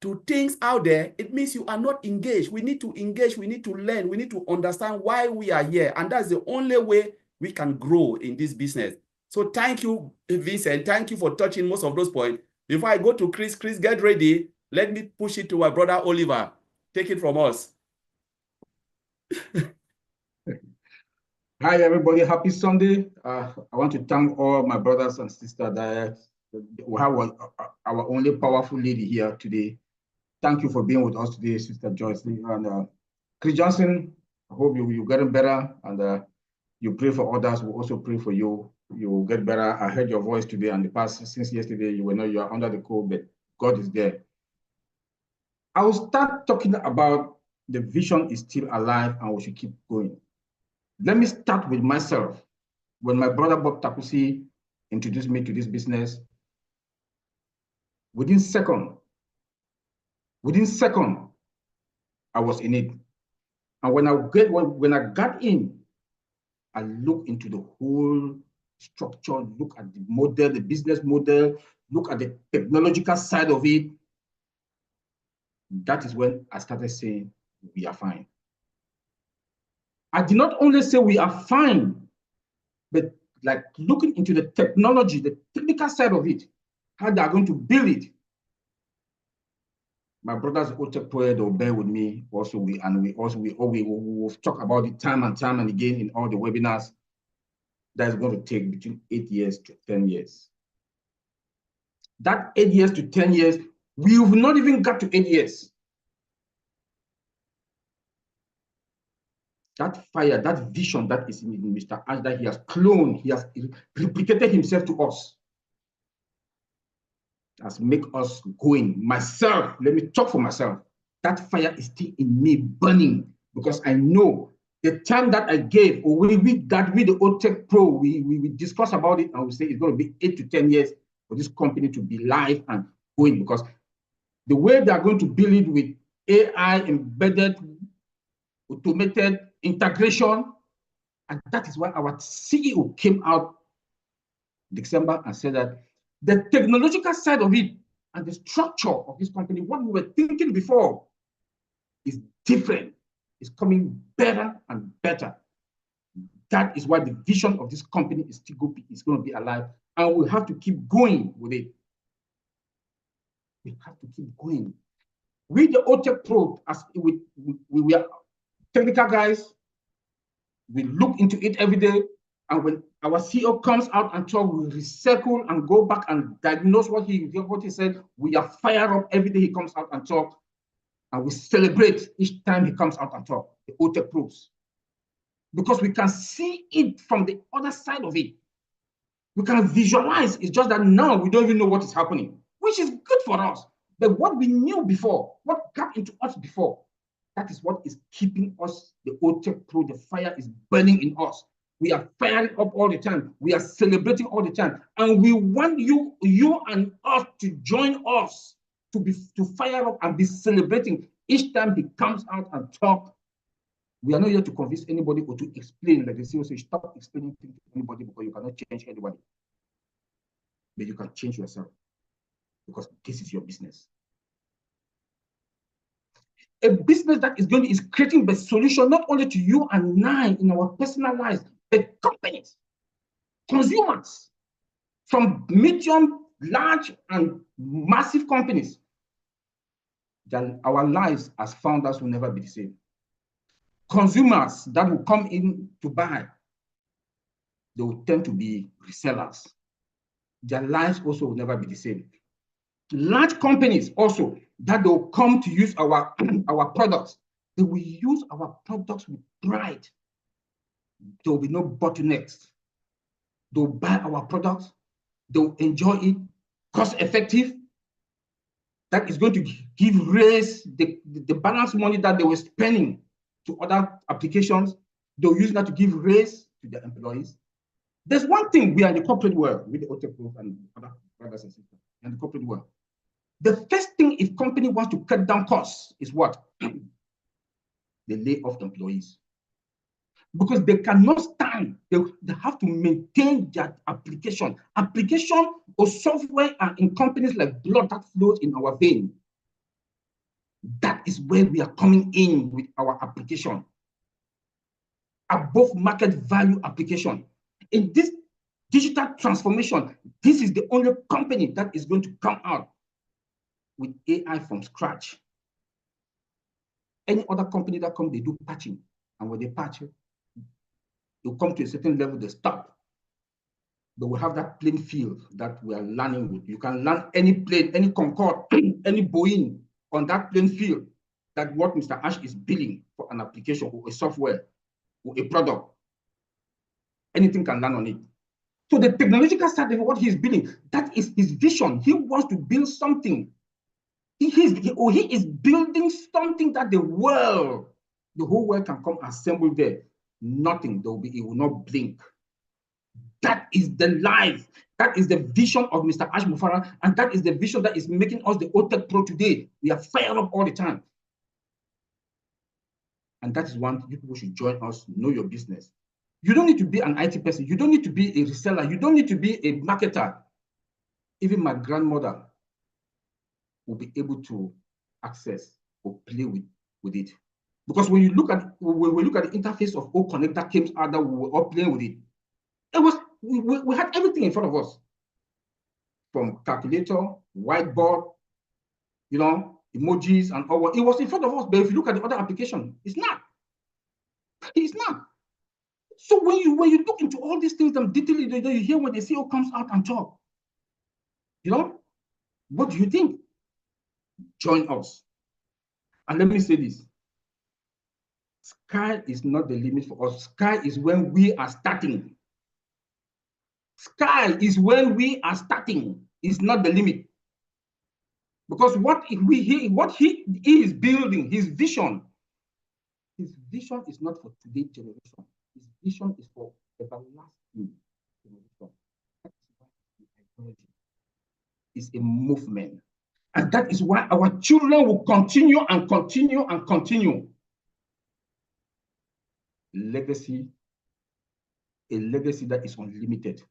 to things out there, it means you are not engaged. We need to engage. We need to learn. We need to understand why we are here. And that's the only way we can grow in this business. So thank you, Vincent. Thank you for touching most of those points. Before I go to Chris, get ready. Let me push it to my brother, Oliver. Take it from us. Hi, everybody. Happy Sunday. I want to thank all my brothers and sisters that we have our only powerful lady here today. Thank you for being with us today, Sister Joyce. And Chris Johnson, I hope you're getting better, and you pray for others. We also pray for you. You will get better. I heard your voice today and the past since yesterday. You are under the cold, but God is there. I will start talking about the vision is still alive and we should keep going. Let me start with myself. When my brother Bob Takusi introduced me to this business, within second, I was in it. And when I got in, I looked into the whole structure, look at the model, the business model, look at the technological side of it. That is when I started saying, we are fine. I did not only say we are fine, but like looking into the technology, the technical side of it, how they are going to build it. My brothers Otech Pro, they'll bear with me. Also, we will talk about it time and again in all the webinars. That is going to take between 8 years to 10 years. That 8 years to 10 years, we've not even got to 8 years. That fire, that vision that is in Mr. Ash, that he has cloned, he has replicated himself to us, has made us going. Myself, let me talk for myself. That fire is still in me burning, because I know the time that I gave, or with the Otech Pro, we discuss about it and we say it's going to be 8 to 10 years for this company to be live and going, because the way they are going to build it with AI embedded, automated integration, and that is why our CEO came out December and said that the technological side of it and the structure of this company, what we were thinking before, is different. It's coming better and better. That is why the vision of this company is going to be alive, and we have to keep going with it. We have to keep going. With the Otech Pro, as we are technical guys, we look into it every day, and when our CEO comes out and talk, we recycle and go back and diagnose what he said. We are fired up every day he comes out and talk, and we celebrate each time he comes out and talk, the Otech Pros, because we can see it from the other side of it. We can visualize. It's just that now we don't even know what is happening, which is good for us. But what we knew before, what got into us before, that is what is keeping us, the Otech Pro. The fire is burning in us. We are firing up all the time. We are celebrating all the time. And we want you and us to join us to fire up and be celebrating each time he comes out and talk. We are not here to convince anybody or to explain, like they say, so stop explaining things to anybody, because you cannot change anybody. But you can change yourself, because this is your business. A business that is creating the solution not only to you and I in our personal lives, but companies, consumers, from medium, large, and massive companies. Then our lives as founders will never be the same. Consumers that will come in to buy, they will tend to be resellers. Their lives also will never be the same. Large companies also that they will come to use our products, they will use our products with pride. There will be no bottlenecks. They'll buy our products, they'll enjoy it, cost effective. That is going to raise the balance money that they were spending to other applications. They'll use that to give raise to their employees. There's one thing, we are in the corporate world with the Otech Pro and other brothers and sisters in the corporate world. The first thing if company wants to cut down costs is what? They lay off employees. Because they cannot stand, they have to maintain their application. Application or software are in companies like blood that flows in our vein. That is where we are coming in with our application. Above market value application. In this digital transformation, this is the only company that is going to come out with AI from scratch. Any other company that comes, they do patching. And when they patch it, you come to a certain level, they stop. But we have that playing field that we are learning with. You can learn any plane, any Concorde, any Boeing on that playing field. That what Mr. Ash is building for an application or a software or a product. Anything can learn on it. So the technological side of what he's building, that is his vision. He wants to build something. He is building something that the whole world can come assemble there. Nothing, it will not blink. That is the life. That is the vision of Mr. Ash Mufara, and that is the vision that is making us the Otech Pro today. We are fired up all the time. And that is one you people should join us, know your business. You don't need to be an IT person. You don't need to be a reseller. You don't need to be a marketer. Even my grandmother will be able to access or play with it. Because when we look at the interface of OConnect that came out that we were all playing with it, we had everything in front of us. From calculator, whiteboard, emojis and all. It was in front of us, but if you look at the other application, it's not. It's not. So when you look into all these things, them detail, you hear when the CEO comes out and talk. What do you think? Join us. And let me say this. Sky is not the limit for us. Sky is when we are starting. Sky is when we are starting. It's not the limit. Because what he is building, his vision is not for today's generation. His vision is for everlasting generation. That's why the technology is a movement. And that is why our children will continue and continue and continue. Legacy, a legacy that is unlimited.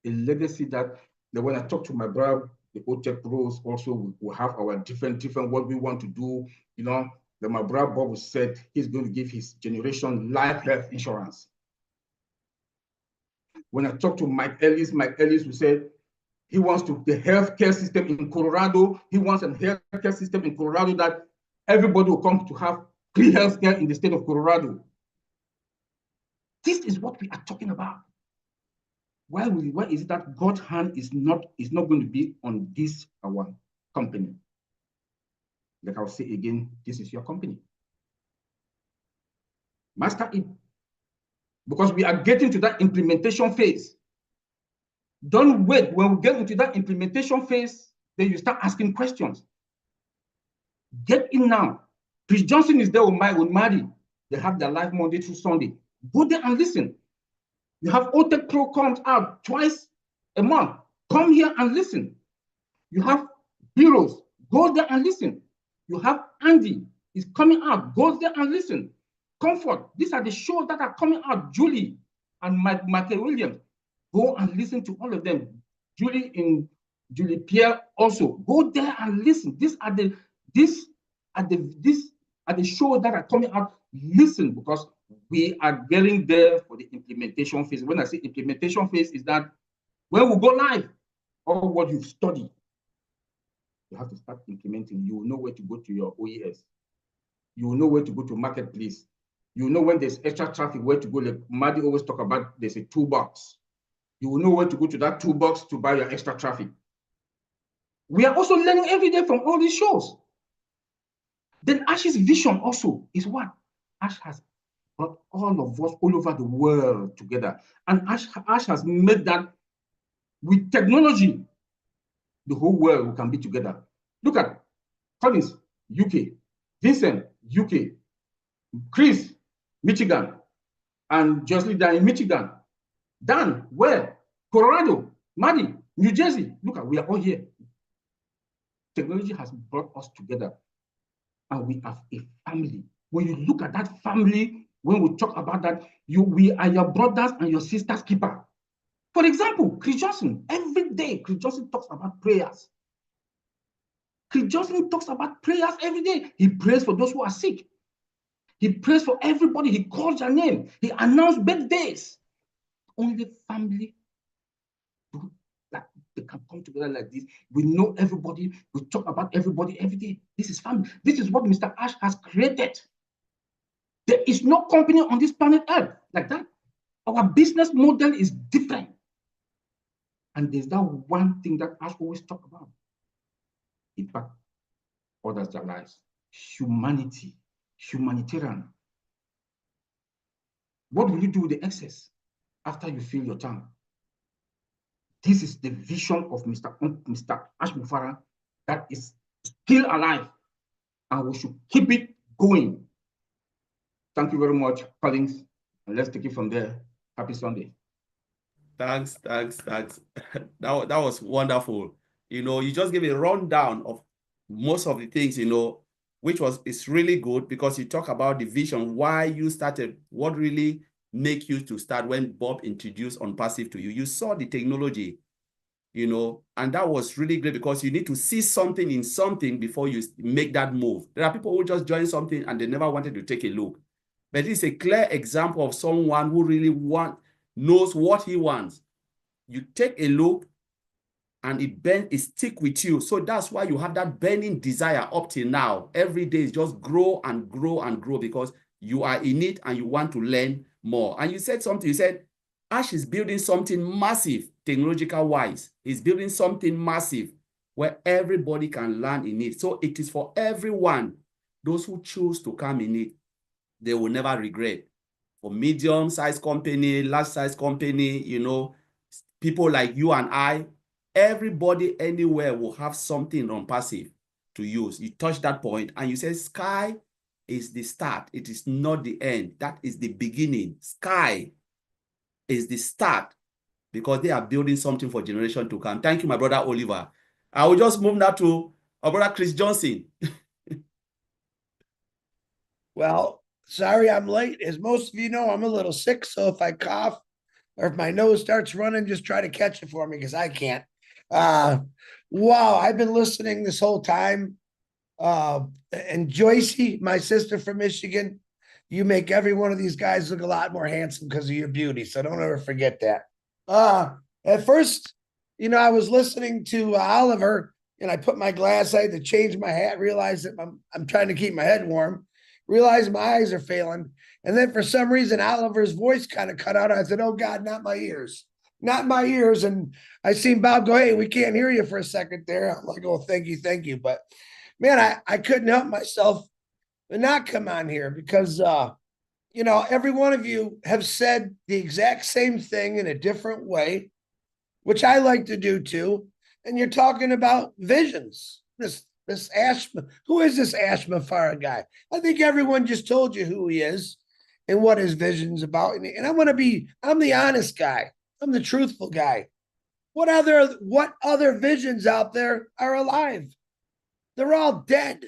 A legacy that when I talk to my brother, the Otech Pros also will have our different what we want to do. That my brother Bob said he's going to give his generation life health insurance. When I talk to Mike Ellis will say he wants the healthcare system in Colorado. He wants a healthcare system in Colorado that everybody will come to have free healthcare in the state of Colorado. This is what we are talking about. Why is it that God's hand is not going to be on this our company? Like I'll say again, this is your company. Master it. Because we are getting to that implementation phase. Don't wait. When we get into that implementation phase, then you start asking questions. Get in now. Chris Johnson is there with Madi. They have their live Monday through Sunday. Go there and listen. You have Otech Pro comes out twice a month. Come here and listen. You have Heroes. Go there and listen. You have Andy is coming out. Go there and listen. Comfort. These are the shows that are coming out. Julie and Michael Williams. Go and listen to all of them. Julie Pierre also. Go there and listen. These are the shows that are coming out. Listen, because we are getting there for the implementation phase. When I say implementation phase, is that when we go live, all what you've studied, you have to start implementing. You will know where to go to your OES. You will know where to go to marketplace. You will know when there's extra traffic, where to go. Like Madi always talk about, there's a toolbox. You will know where to go to that toolbox to buy your extra traffic. We are also learning every day from all these shows. Then Ash's vision also is what? Ash has brought all of us all over the world together. And Ash has made that with technology, the whole world can be together. Look at Collins, UK, Vincent, UK, Chris, Michigan, and Jocelyn down in Michigan. Dan, where? Colorado, Maddie, New Jersey. Look at, we are all here. Technology has brought us together, and we have a family. When you look at that family, when we talk about that, we are your brothers and your sisters keeper. For example, Chris Johnson, every day, Chris Johnson talks about prayers. Chris Johnson talks about prayers every day. He prays for those who are sick. He prays for everybody. He calls their name. He announced birthdays. Only family that they can come together like this. We know everybody. We talk about everybody every day. This is family. This is what Mr. Ash has created. There is no company on this planet Earth like that. Our business model is different. And there's that one thing that Ash always talk about. Impact others their lives. Humanity. Humanitarian. What will you do with the excess after you fill your tank? This is the vision of Mr. Ash Mufara that is still alive, and we should keep it going. Thank you very much, Collins, and let's take it from there. Happy Sunday. Thanks. That was wonderful. You just gave a rundown of most of the things, which is really good, because you talk about the vision, why you started, what really make you to start when Bob introduced ONPASSIVE to you. You saw the technology, and that was really great, because you need to see something in something before you make that move. There are people who just join something and they never wanted to take a look. But it's a clear example of someone who really knows what he wants. You take a look and it stick with you. So that's why you have that burning desire up till now. Every day is just grow and grow and grow, because you are in it and you want to learn more. And you said something, you said, Ash is building something massive, technological wise. He's building something massive where everybody can learn in it. So it is for everyone. Those who choose to come in it, they will never regret. For medium-sized company, large-sized company, people like you and I, everybody anywhere will have something ONPASSIVE to use. You touch that point and you say, sky is the start. It is not the end. That is the beginning. Sky is the start, because they are building something for generation to come. Thank you, my brother Oliver. I will just move now to our brother Chris Johnson. Well, sorry I'm late. As most of you know, I'm a little sick, so if I cough or if my nose starts running, just try to catch it for me, because I can't. Wow, I've been listening this whole time. And Joycey, my sister from Michigan, you make every one of these guys look a lot more handsome because of your beauty, so don't ever forget that. At first, I was listening to Oliver, and I put my glass, I had to change my hat, realized that I'm trying to keep my head warm, realized my eyes are failing. And then for some reason, Oliver's voice kind of cut out. I said, oh God, not my ears. Not my ears. And I seen Bob go, hey, we can't hear you for a second there. I'm like, oh, thank you. But man, I couldn't help myself but not come on here, because, every one of you have said the exact same thing in a different way, which I like to do too. And you're talking about visions. This Ash, who is this Ash Mufara guy? I think everyone just told you who he is and what his vision's about. And I'm the honest guy. I'm the truthful guy. What other visions out there are alive? They're all dead.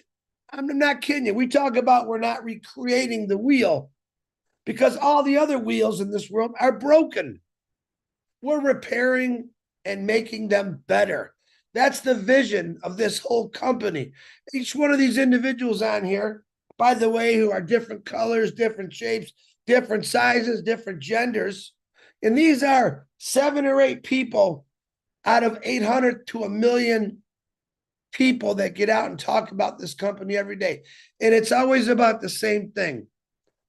I'm not kidding you. We talk about we're not recreating the wheel, because all the other wheels in this world are broken. We're repairing and making them better. That's the vision of this whole company. Each one of these individuals on here, by the way, who are different colors, different shapes, different sizes, different genders. And these are 7 or 8 people out of 800 to 1 million people that get out and talk about this company every day. And it's always about the same thing.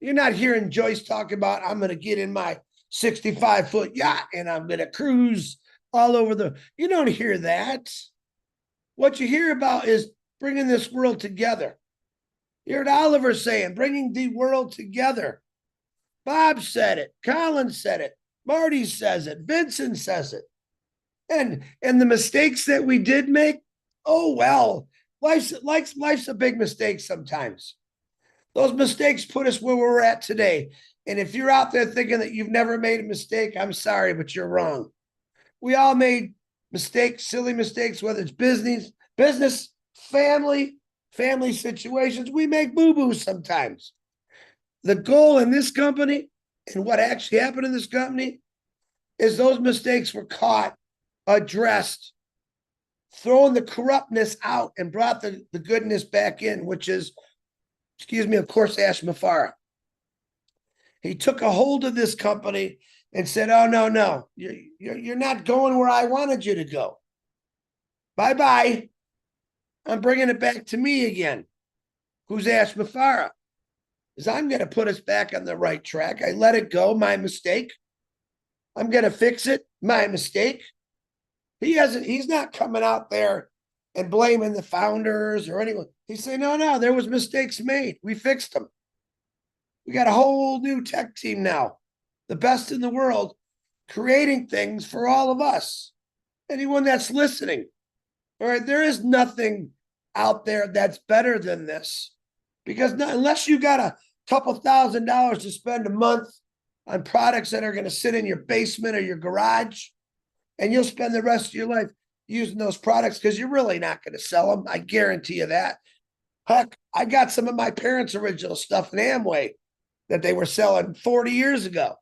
You're not hearing Joyce talk about, I'm going to get in my 65-foot yacht and I'm going to cruise all over you don't hear that. What you hear about is bringing this world together. You heard Oliver saying, bringing the world together. Bob said it. Colin said it. Marty says it. Vincent says it. And the mistakes that we did make, oh, well, life's a big mistake sometimes. Those mistakes put us where we're at today. And if you're out there thinking that you've never made a mistake, I'm sorry, but you're wrong. We all made mistakes, silly mistakes, whether it's business, family situations, we make boo-boos sometimes. The goal in this company and what actually happened in this company is those mistakes were caught, addressed, throwing the corruptness out and brought the goodness back in, which is, of course, Ash Mafara. He took a hold of this company and said, oh, no, you're not going where I wanted you to go. Bye-bye. I'm bringing it back to me again. Who's Ash Mafara? Is I'm going to put us back on the right track. I let it go, my mistake. I'm going to fix it, my mistake. He's not coming out there and blaming the founders or anyone. He's saying, no, there was mistakes made. We fixed them. We got a whole new tech team now, the best in the world, creating things for all of us. Anyone that's listening, all right, there is nothing out there that's better than this. Because unless you got a couple $1,000s to spend a month on products that are going to sit in your basement or your garage, and you'll spend the rest of your life using those products because you're really not going to sell them. I guarantee you that. Heck, I got some of my parents' original stuff in Amway that they were selling 40 years ago.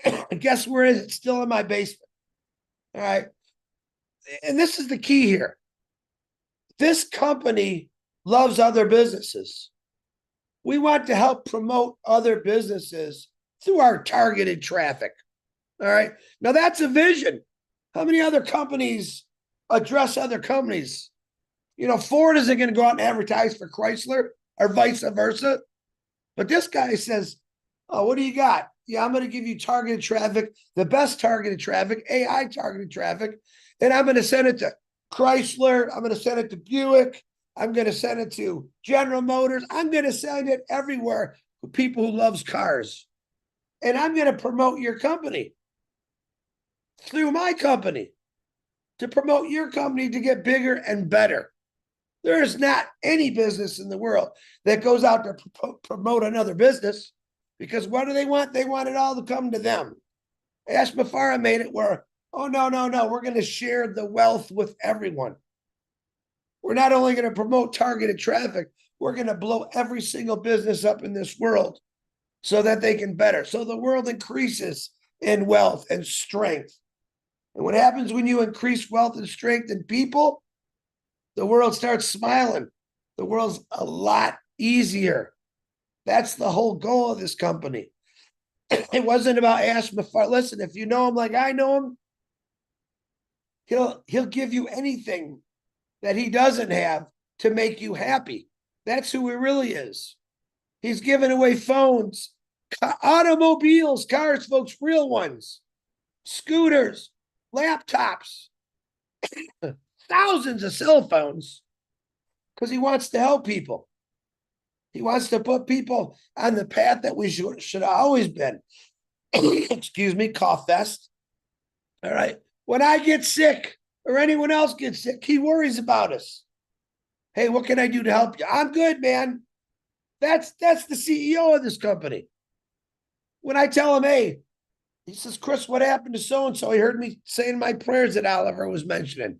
And guess where is it? Still in my basement. All right. And this is the key here. This company loves other businesses. We want to help promote other businesses through our targeted traffic. All right. Now that's a vision. How many other companies address other companies? You know, Ford isn't going to go out and advertise for Chrysler or vice versa. But this guy says, oh, what do you got? Yeah, I'm going to give you targeted traffic, the best targeted traffic, AI targeted traffic. And I'm going to send it to Chrysler. I'm going to send it to Buick. I'm going to send it to General Motors. I'm going to send it everywhere for people who loves cars. And I'm going to promote your company through my company to promote your company to get bigger and better. There is not any business in the world that goes out to promote another business, because what do they want? They want it all to come to them. Ash Mafara made it where, oh, no, we're going to share the wealth with everyone. We're not only going to promote targeted traffic, we're going to blow every single business up in this world so that they can better. So the world increases in wealth and strength. And what happens when you increase wealth and strength in people? The world starts smiling. The world's a lot easier. That's the whole goal of this company. It wasn't about Ash Mafara. Listen, if you know him like I know him, he'll give you anything that he doesn't have to make you happy. That's who he really is. He's giving away phones, automobiles, cars, folks, real ones, scooters, laptops, thousands of cell phones, because he wants to help people. He wants to put people on the path that we should have always been. Excuse me, cough fest. All right. When I get sick or anyone else gets sick, he worries about us. Hey, what can I do to help you? I'm good, man. That's the CEO of this company. When I tell him, hey, he says, Chris, what happened to so-and-so? He heard me saying my prayers that Oliver was mentioning.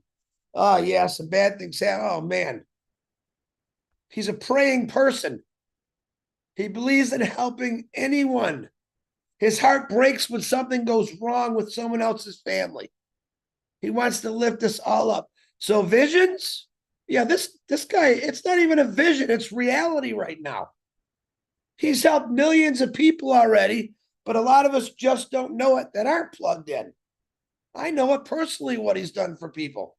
Oh, yeah, some bad things happen. Oh, man. He's a praying person. He believes in helping anyone. His heart breaks when something goes wrong with someone else's family. He wants to lift us all up. So visions, yeah, this guy, it's not even a vision. It's reality right now. He's helped millions of people already, but a lot of us just don't know it that aren't plugged in. I know it personally what he's done for people.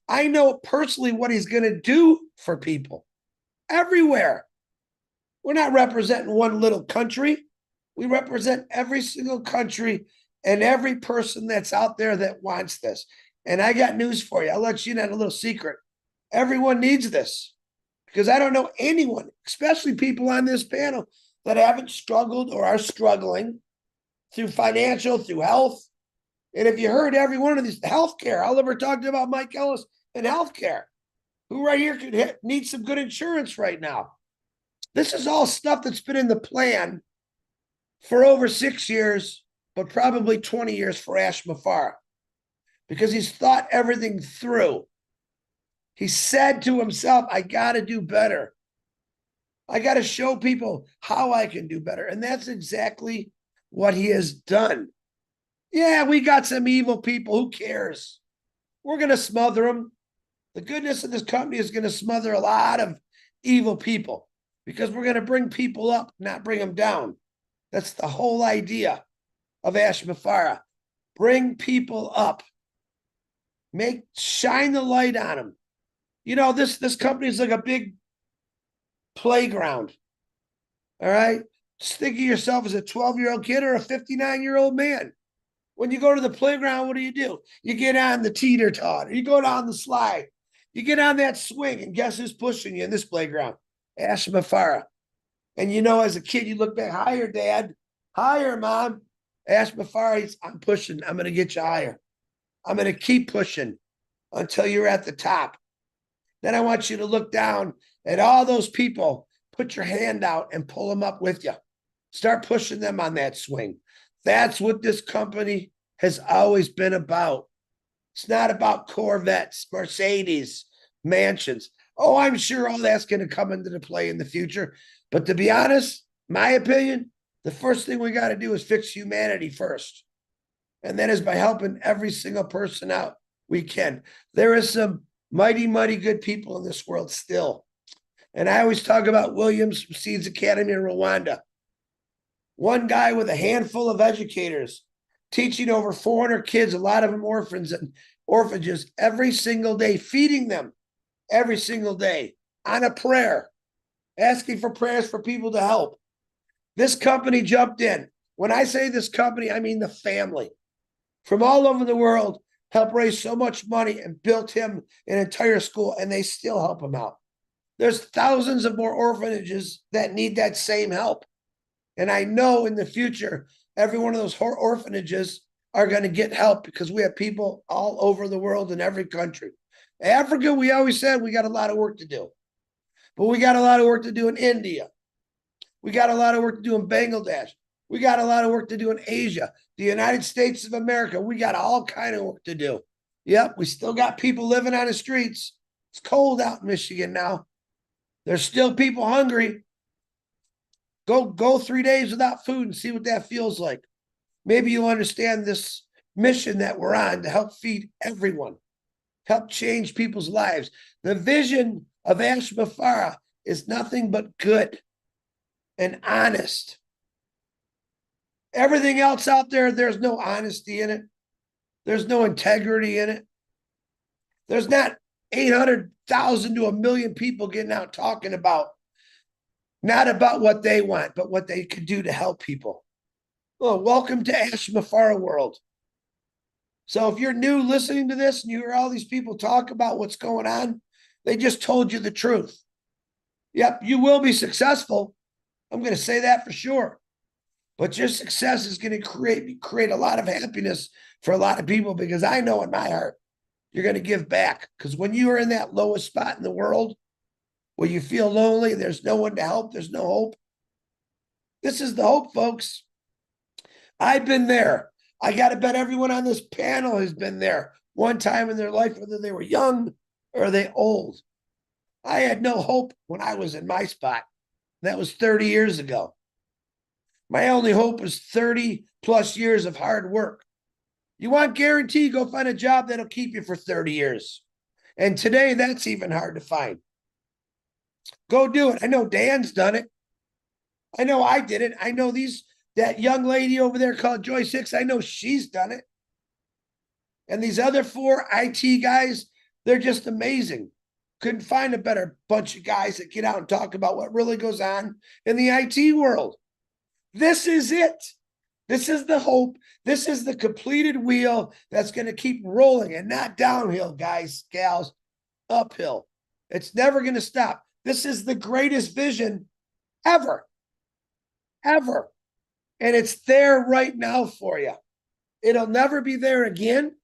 I know personally what he's going to do for people everywhere. We're not representing one little country. We represent every single country and every person that's out there that wants this. And I got news for you. I'll let you in on a little secret. Everyone needs this, because I don't know anyone, especially people on this panel, that haven't struggled or are struggling through financial, through health. And if you heard every one of these, healthcare, Oliver talked about Mike Ellis and healthcare. Who right here could need some good insurance right now? This is all stuff that's been in the plan for over 6 years, but probably 20 years for Ash Mafara, because he's thought everything through. He said to himself, I got to do better. I got to show people how I can do better. And that's exactly what he has done. Yeah, we got some evil people. Who cares? We're going to smother them. The goodness of this company is going to smother a lot of evil people because we're going to bring people up, not bring them down. That's the whole idea of Ashmafara. Bring people up. Shine the light on them. You know, this company is like a big playground. All right? Just think of yourself as a 12-year-old kid or a 59-year-old man. When you go to the playground, what do? You get on the teeter-totter. You go down the slide. You get on that swing, and guess who's pushing you in this playground? Ashmafara. And you know, as a kid, you look back, higher, Dad. Higher, Mom. Ashmafara, I'm pushing. I'm going to get you higher. I'm going to keep pushing until you're at the top. Then I want you to look down at all those people. Put your hand out and pull them up with you. Start pushing them on that swing. That's what this company has always been about. It's not about Corvettes, Mercedes, mansions. Oh, I'm sure all that's going to come into the play in the future. But to be honest, my opinion, the first thing we got to do is fix humanity first. And that is by helping every single person out we can. There is some mighty, mighty good people in this world still. And I always talk about Williams from Seeds Academy in Rwanda. One guy with a handful of educators teaching over 400 kids, a lot of them orphans and orphanages, every single day, feeding them every single day on a prayer, asking for prayers for people to help. This company jumped in. When I say this company, I mean the family from all over the world helped raise so much money and built him an entire school, and they still help him out. There's thousands of more orphanages that need that same help. And I know in the future, every one of those orphanages are going to get help because we have people all over the world in every country. Africa, we always said we got a lot of work to do. But we got a lot of work to do in India. We got a lot of work to do in Bangladesh. We got a lot of work to do in Asia. The United States of America, we got all kind of work to do. Yep, we still got people living on the streets. It's cold out in Michigan now. There's still people hungry. Go 3 days without food and see what that feels like. Maybe you'll understand this mission that we're on to help feed everyone, help change people's lives. The vision of Ashmafara is nothing but good and honest. Everything else out there, there's no honesty in it. There's no integrity in it. There's not 800,000 to 1 million people getting out talking about, not about what they want, but what they could do to help people. Well, welcome to Ashmafara world. So if you're new listening to this and you hear all these people talk about what's going on, they just told you the truth. Yep, you will be successful. I'm going to say that for sure. But your success is going to create a lot of happiness for a lot of people, because I know in my heart, you're going to give back. Because when you are in that lowest spot in the world, where you feel lonely, there's no one to help, there's no hope. This is the hope, folks. I've been there. I got to bet everyone on this panel has been there one time in their life, whether they were young or they old. I had no hope when I was in my spot. That was 30 years ago. My only hope was 30 plus years of hard work. You want guarantee, go find a job that'll keep you for 30 years. And today, that's even hard to find. Go do it. I know Dan's done it. I know I did it. I know that young lady over there called Joyce Hicks, I know she's done it. And these other 4 IT guys, they're just amazing. Couldn't find a better bunch of guys that get out and talk about what really goes on in the IT world. This is it. This is the hope. This is the completed wheel that's going to keep rolling, and not downhill, guys, gals, uphill. It's never going to stop. This is the greatest vision ever, ever. And it's there right now for you. It'll never be there again.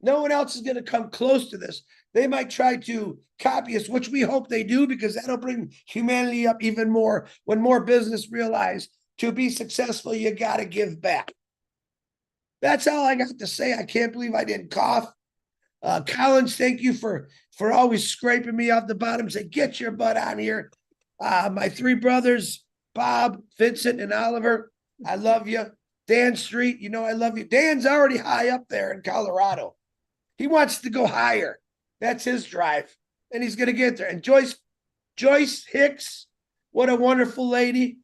No one else is going to come close to this. They might try to copy us, which we hope they do, because that'll bring humanity up even more when more business realize to be successful, you got to give back. That's all I got to say. I can't believe I didn't cough. Collins, thank you for always scraping me off the bottom. Say, get your butt on here. My three brothers, Bob, Vincent, and Oliver, I love you. Dan Street, you know I love you. Dan's already high up there in Colorado. He wants to go higher. That's his drive, and he's going to get there. And Joyce Hicks, what a wonderful lady,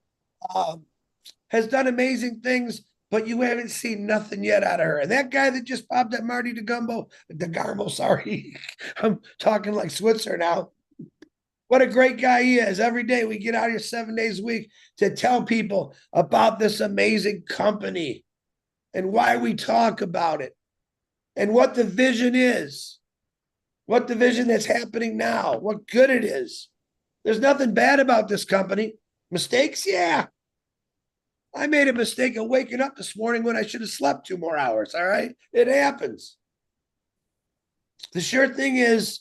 has done amazing things, but you haven't seen nothing yet out of her. And that guy that just popped at Marty DeGarmo, sorry, I'm talking like Switzer now. What a great guy he is. Every day we get out here 7 days a week to tell people about this amazing company and why we talk about it and what the vision is, what the vision that's happening now, what good it is. There's nothing bad about this company. Mistakes? Yeah. I made a mistake of waking up this morning when I should have slept 2 more hours. All right. It happens. The sure thing is,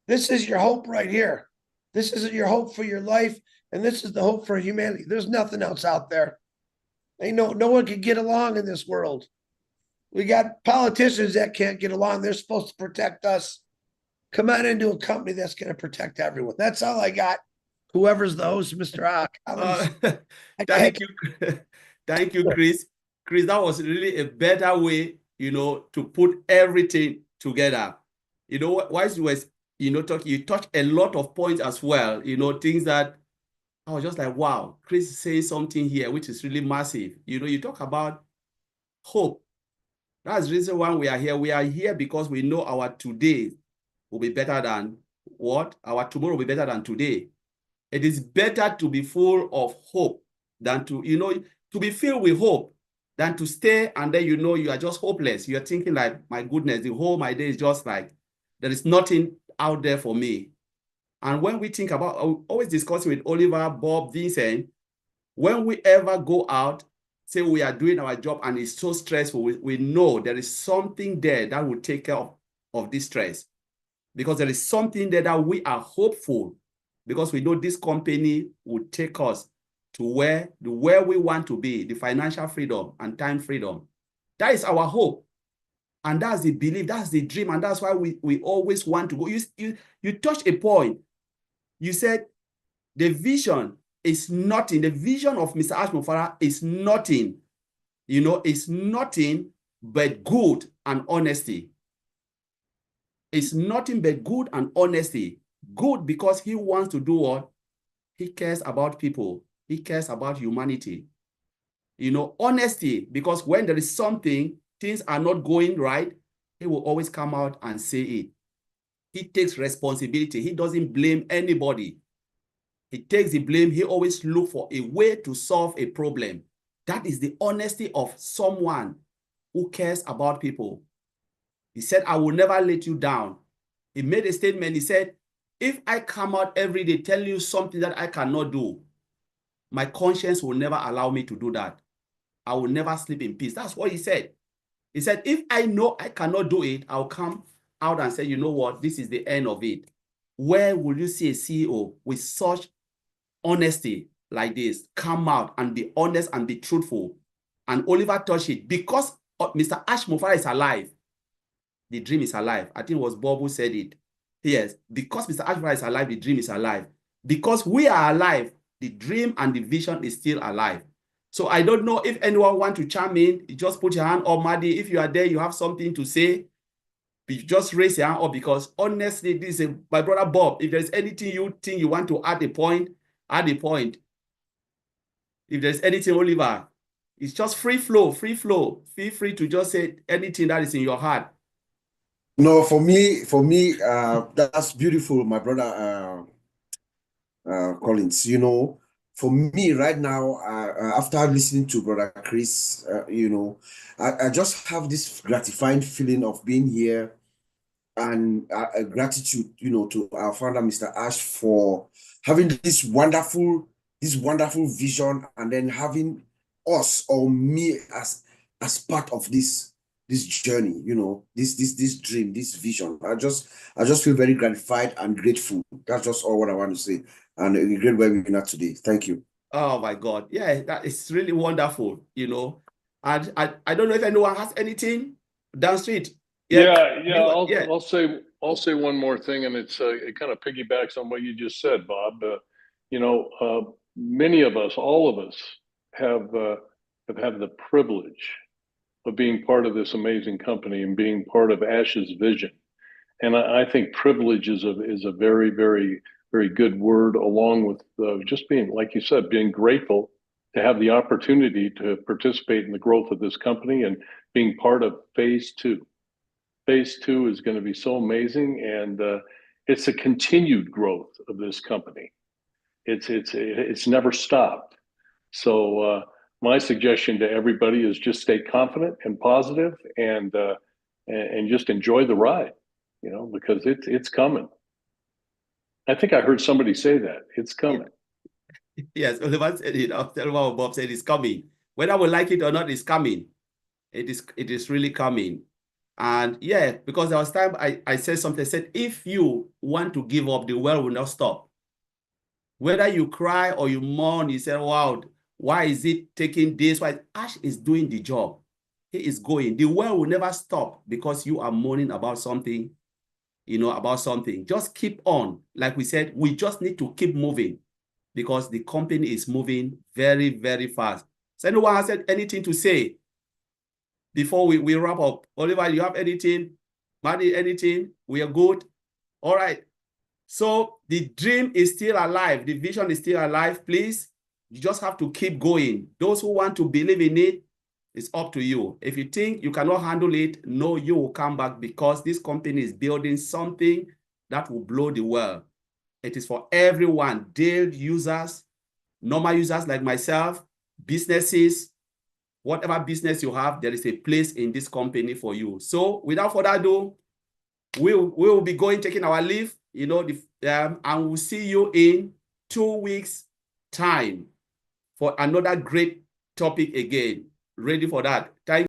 this is your hope right here. This is your hope for your life. And this is the hope for humanity. There's nothing else out there. Ain't no one can get along in this world. We got politicians that can't get along. They're supposed to protect us. Come on into a company that's going to protect everyone. That's all I got. Whoever's the host, Mr. Ock. Thank you. Thank you, Chris. Chris, that was really a better way, to put everything together. Whilst you were, talking, you touched a lot of points as well, things that I was just like, wow, Chris is saying something here, which is really massive. You talk about hope. That's the reason why we are here. We are here because we know our today will be better than what? Our tomorrow will be better than today. It is better to be full of hope than to be filled with hope than to stay and then you are just hopeless. You're thinking like, my goodness, the whole my day is just like, there is nothing out there for me. And when we think about, always discussing with Oliver, Bob, Vincent, when we ever go out, say we are doing our job and it's so stressful, we know there is something there that will take care of this stress. Because there is something there that we are hopeful, because we know this company will take us to where we want to be, the financial freedom and time freedom. That is our hope. And that's the belief, that's the dream, and that's why we always want to go. You touched a point. You said the vision is nothing. The vision of Mr. Ash Mufara is nothing. It's nothing but good and honesty. It's nothing but good and honesty. Good because he wants to do what? He cares about people. He cares about humanity. Honesty, because when there is something, things are not going right, he will always come out and say it. He takes responsibility. He doesn't blame anybody. He takes the blame. He always looks for a way to solve a problem. That is the honesty of someone who cares about people. He said, I will never let you down. He made a statement. He said, if I come out every day telling you something that I cannot do, my conscience will never allow me to do that. I will never sleep in peace. That's what he said. He said, if I know I cannot do it, I'll come out and say, you know what, this is the end of it. Where will you see a CEO with such honesty like this come out and be honest and be truthful? And Oliver touched it. Because Mr. Ash Mufara is alive, the dream is alive. I think it was Bob who said it. Yes, because Mr. Ash Mufara is alive, the dream is alive. Because we are alive, the dream and the vision is still alive. So I don't know if anyone wants to chime in. Just put your hand up, Maddie. If you are there, you have something to say, just raise your hand up, because honestly, this is my brother Bob. If there's anything you think you want to add a point, add a point. If there's anything, Oliver, it's just free flow, free flow. Feel free to just say anything that is in your heart. No, for me, that's beautiful, my brother Collins. For me right now, after listening to Brother Chris, I just have this gratifying feeling of being here, and gratitude, to our founder, Mr. Ash, for having this wonderful vision, and then having us or me as part of this journey, this dream, this vision. I just feel very gratified and grateful. That's just all what I want to say. And a great webinar today. Thank you. Oh my God. Yeah, that is really wonderful, And I don't know if anyone has anything down street. I'll say one more thing, and it kind of piggybacks on what you just said, Bob. Many of us, all of us, have had the privilege of being part of this amazing company and being part of Ash's vision. And I think privilege is a very, very, very good word, along with just being, like you said, being grateful to have the opportunity to participate in the growth of this company and being part of phase 2. Phase 2 is going to be so amazing, and it's a continued growth of this company. It's never stopped. So my suggestion to everybody is just stay confident and positive, and just enjoy the ride, because it's coming. I think I heard somebody say that it's coming. Yes, Oliver said, Bob said it's coming. Whether we like it or not, it's coming. It is really coming. And yeah, because there was time I said something. I said, if you want to give up, the world will not stop. Whether you cry or you mourn, you say, wow, why is it taking this? Why? Ash is doing the job. He is going. The world will never stop because you are mourning about something, about something. Just keep on. Like we said, we just need to keep moving because the company is moving very, very fast. So anyone has anything to say before we wrap up? Oliver, you have anything? Maddie, anything? We are good? All right. So the dream is still alive. The vision is still alive. Please, you just have to keep going. Those who want to believe in it, it's up to you. If you think you cannot handle it, no, you will come back, because this company is building something that will blow the world. It is for everyone, daily users, normal users like myself, businesses, whatever business you have, there is a place in this company for you. So without further ado, we will be taking our leave, and we'll see you in 2 weeks' time for another great topic again. Ready for that? Thank you.